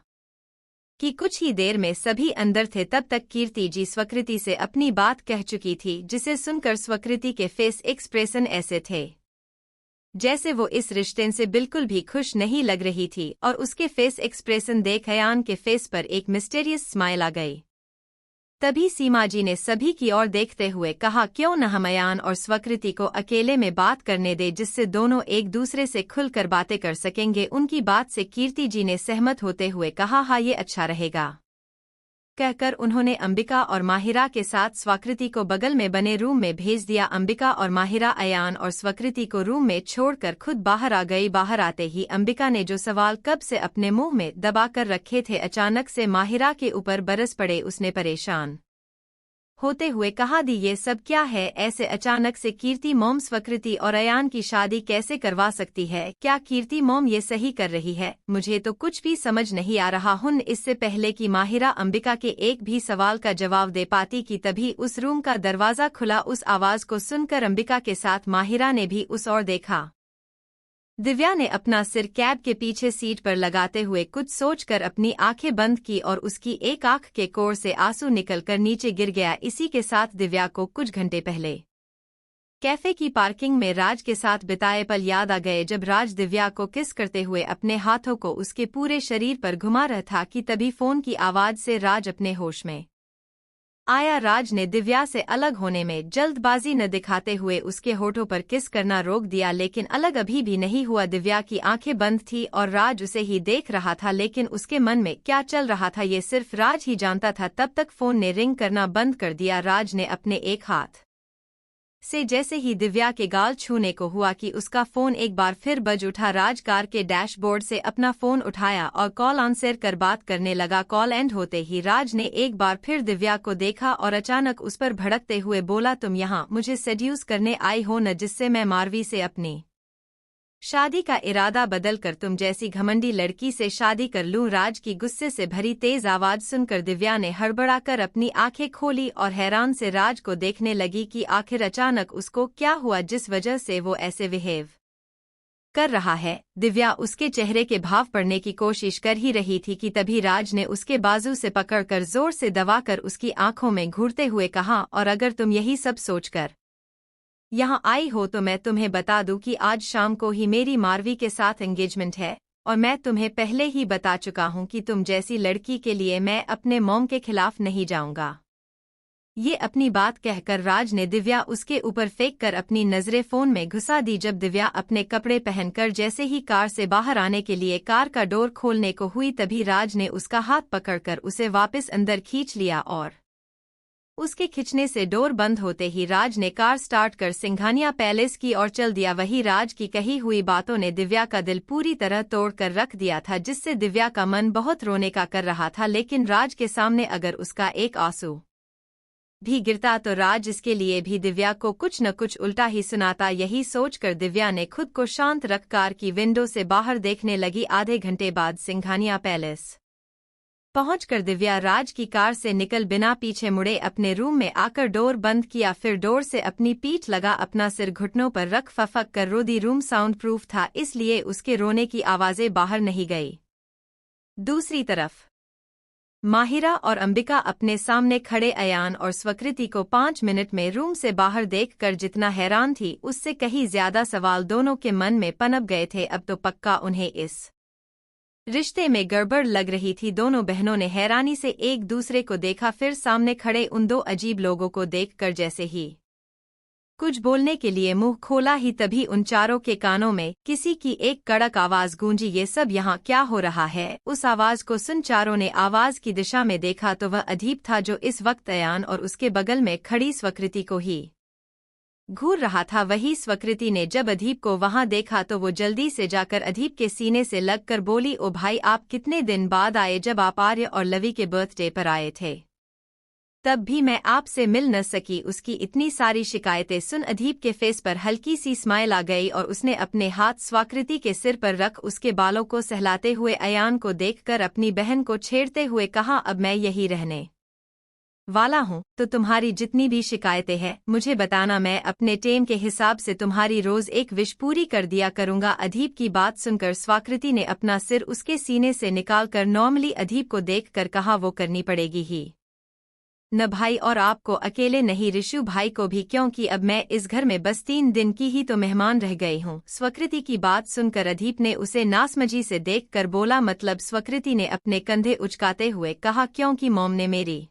कि कुछ ही देर में सभी अंदर थे। तब तक कीर्ति जी स्वाकृति से अपनी बात कह चुकी थी, जिसे सुनकर स्वाकृति के फेस एक्सप्रेशन ऐसे थे जैसे वो इस रिश्ते से बिल्कुल भी खुश नहीं लग रही थी। और उसके फेस एक्सप्रेशन देख अयान के फेस पर एक मिस्टीरियस स्माइल आ गई। तभी सीमाजी ने सभी की ओर देखते हुए कहा, क्यों न हम अयान और स्वाकृति को अकेले में बात करने दे, जिससे दोनों एक दूसरे से खुलकर बातें कर सकेंगे। उनकी बात से कीर्ति जी ने सहमत होते हुए कहा, हाँ ये अच्छा रहेगा। कहकर उन्होंने अंबिका और माहिरा के साथ स्वाकृति को बगल में बने रूम में भेज दिया। अंबिका और माहिरा अयान और स्वाकृति को रूम में छोड़कर खुद बाहर आ गई। बाहर आते ही अंबिका ने जो सवाल कब से अपने मुंह में दबाकर रखे थे अचानक से माहिरा के ऊपर बरस पड़े। उसने परेशान होते हुए कहा, दी ये सब क्या है? ऐसे अचानक से कीर्ति मॉम स्वाकृति और अयान की शादी कैसे करवा सकती है? क्या कीर्ति मॉम ये सही कर रही है? मुझे तो कुछ भी समझ नहीं आ रहा हूं। इससे पहले कि माहिरा अंबिका के एक भी सवाल का जवाब दे पाती कि तभी उस रूम का दरवाजा खुला। उस आवाज को सुनकर अंबिका के साथ माहिरा ने भी उस ओर देखा। दिव्या ने अपना सिर कैब के पीछे सीट पर लगाते हुए कुछ सोचकर अपनी आंखें बंद की और उसकी एक आंख के कोर से आंसू निकलकर नीचे गिर गया। इसी के साथ दिव्या को कुछ घंटे पहले कैफे की पार्किंग में राज के साथ बिताए पल याद आ गए, जब राज दिव्या को किस करते हुए अपने हाथों को उसके पूरे शरीर पर घुमा रहा था कि तभी फोन की आवाज से राज अपने होश में आया। राज ने दिव्या से अलग होने में जल्दबाजी न दिखाते हुए उसके होठों पर किस करना रोक दिया, लेकिन अलग अभी भी नहीं हुआ। दिव्या की आंखें बंद थी और राज उसे ही देख रहा था, लेकिन उसके मन में क्या चल रहा था ये सिर्फ राज ही जानता था। तब तक फोन ने रिंग करना बंद कर दिया। राज ने अपने एक हाथ से जैसे ही दिव्या के गाल छूने को हुआ कि उसका फोन एक बार फिर बज उठा। राज कार के डैशबोर्ड से अपना फोन उठाया और कॉल आंसर कर बात करने लगा। कॉल एंड होते ही राज ने एक बार फिर दिव्या को देखा और अचानक उस पर भड़कते हुए बोला, तुम यहाँ मुझे सेड्यूस करने आई हो न, जिससे मैं मारवी से अपनी शादी का इरादा बदलकर तुम जैसी घमंडी लड़की से शादी कर लूं। राज की गुस्से से भरी तेज आवाज सुनकर दिव्या ने हड़बड़ाकर अपनी आंखें खोली और हैरान से राज को देखने लगी कि आखिर अचानक उसको क्या हुआ जिस वजह से वो ऐसे बिहेव कर रहा है। दिव्या उसके चेहरे के भाव पढ़ने की कोशिश कर ही रही थी कि तभी राज ने उसके बाजू से पकड़कर जोर से दबाकर उसकी आंखों में घूरते हुए कहा, और अगर तुम यही सब सोचकर यहाँ आई हो तो मैं तुम्हें बता दूं कि आज शाम को ही मेरी मारवी के साथ एंगेजमेंट है, और मैं तुम्हें पहले ही बता चुका हूं कि तुम जैसी लड़की के लिए मैं अपने मॉम के खिलाफ नहीं जाऊंगा। ये अपनी बात कहकर राज ने दिव्या उसके ऊपर फेंक कर अपनी नजरें फोन में घुसा दी। जब दिव्या अपने कपड़े पहनकर जैसे ही कार से बाहर आने के लिए कार का डोर खोलने को हुई, तभी राज ने उसका हाथ पकड़कर उसे वापस अंदर खींच लिया और उसके खिंचने से डोर बंद होते ही राज ने कार स्टार्ट कर सिंघानिया पैलेस की ओर चल दिया। वही राज की कही हुई बातों ने दिव्या का दिल पूरी तरह तोड़कर रख दिया था, जिससे दिव्या का मन बहुत रोने का कर रहा था। लेकिन राज के सामने अगर उसका एक आंसू भी गिरता तो राज इसके लिए भी दिव्या को कुछ न कुछ उल्टा ही सुनाता। यही सोचकर दिव्या ने खुद को शांत रख कार की विंडो से बाहर देखने लगी। आधे घंटे बाद सिंघानिया पैलेस पहुंचकर दिव्या राज की कार से निकल बिना पीछे मुड़े अपने रूम में आकर डोर बंद किया, फिर डोर से अपनी पीठ लगा अपना सिर घुटनों पर रख फफक कर रो दी। रूम साउंड प्रूफ था, इसलिए उसके रोने की आवाजें बाहर नहीं गई। दूसरी तरफ माहिरा और अंबिका अपने सामने खड़े अयान और स्वकृति को 5 मिनट में रूम से बाहर देखकर जितना हैरान थी, उससे कहीं ज्यादा सवाल दोनों के मन में पनप गए थे। अब तो पक्का उन्हें इस रिश्ते में गड़बड़ लग रही थी। दोनों बहनों ने हैरानी से एक दूसरे को देखा, फिर सामने खड़े उन दो अजीब लोगों को देखकर जैसे ही कुछ बोलने के लिए मुंह खोला ही तभी उन चारों के कानों में किसी की एक कड़क आवाज गूंजी, ये सब यहाँ क्या हो रहा है? उस आवाज को सुन चारों ने आवाज की दिशा में देखा तो वह अदीप था, जो इस वक्त अयान और उसके बगल में खड़ी स्वकृति को ही घूर रहा था। वही स्वकृति ने जब अदीप को वहां देखा तो वो जल्दी से जाकर अदीप के सीने से लगकर बोली, ओ भाई, आप कितने दिन बाद आए? जब आप आर्य और लवी के बर्थडे पर आए थे तब भी मैं आपसे मिल न सकी। उसकी इतनी सारी शिकायतें सुन अदीप के फेस पर हल्की सी स्माइल आ गई और उसने अपने हाथ स्वाकृति के सिर पर रख उसके बालों को सहलाते हुए अयान को देखकर अपनी बहन को छेड़ते हुए कहा, अब मैं यही रहने वाला हूँ, तो तुम्हारी जितनी भी शिकायतें हैं मुझे बताना, मैं अपने टेम के हिसाब से तुम्हारी रोज एक विश पूरी कर दिया करूंगा। अदीप की बात सुनकर स्वाकृति ने अपना सिर उसके सीने से निकालकर नॉर्मली अदीप को देखकर कहा, वो करनी पड़ेगी ही न भाई, और आपको अकेले नहीं ऋषु भाई को भी, क्योंकि अब मैं इस घर में बस 3 दिन की ही तो मेहमान रह गई हूँ। स्वकृति की बात सुनकर अदीप ने उसे नासमझी से देखकर बोला, मतलब? स्वकृति ने अपने कंधे उचकाते हुए कहा, क्योंकि मॉम ने मेरी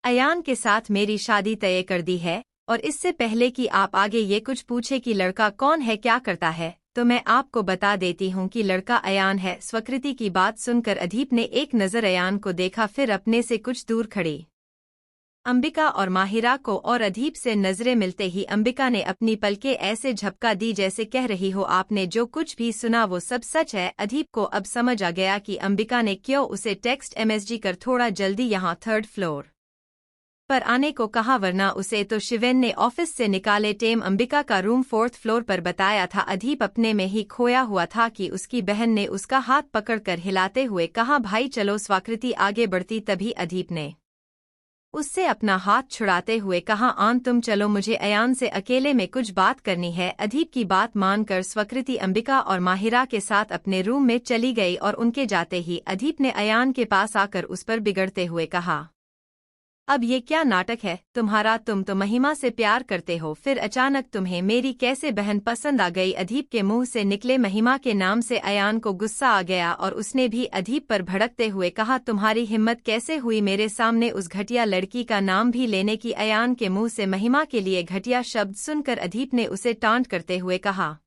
अयान के साथ मेरी शादी तय कर दी है, और इससे पहले कि आप आगे ये कुछ पूछे कि लड़का कौन है, क्या करता है, तो मैं आपको बता देती हूँ कि लड़का अयान है। स्वकृति की बात सुनकर अदीप ने एक नज़र अयान को देखा, फिर अपने से कुछ दूर खड़ी अंबिका और माहिरा को, और अदीप से नजरें मिलते ही अंबिका ने अपनी पलकें ऐसे झपका दी जैसे कह रही हो, आपने जो कुछ भी सुना वो सब सच है। अदीप को अब समझ आ गया कि अंबिका ने क्यों उसे टेक्स्ट एमएसजी कर थोड़ा जल्दी यहाँ 3rd फ्लोर पर आने को कहा, वरना उसे तो शिवेन ने ऑफिस से निकाले टेम अंबिका का रूम 4th फ्लोर पर बताया था। अदीप अपने में ही खोया हुआ था कि उसकी बहन ने उसका हाथ पकड़कर हिलाते हुए कहा, भाई चलो। स्वाकृति आगे बढ़ती तभी अदीप ने उससे अपना हाथ छुड़ाते हुए कहा, आन तुम चलो, मुझे अयान से अकेले में कुछ बात करनी है। अदीप की बात मानकर स्वकृति अंबिका और माहिरा के साथ अपने रूम में चली गई और उनके जाते ही अदीप ने अयान के पास आकर उस पर बिगड़ते हुए कहा, अब ये क्या नाटक है तुम्हारा? तुम तो महिमा से प्यार करते हो, फिर अचानक तुम्हें मेरी कैसे बहन पसंद आ गई? अदीप के मुंह से निकले महिमा के नाम से अयान को गुस्सा आ गया और उसने भी अदीप पर भड़कते हुए कहा, तुम्हारी हिम्मत कैसे हुई मेरे सामने उस घटिया लड़की का नाम भी लेने की? अयान के मुंह से महिमा के लिए घटिया शब्द सुनकर अदीप ने उसे टांट करते हुए कहा,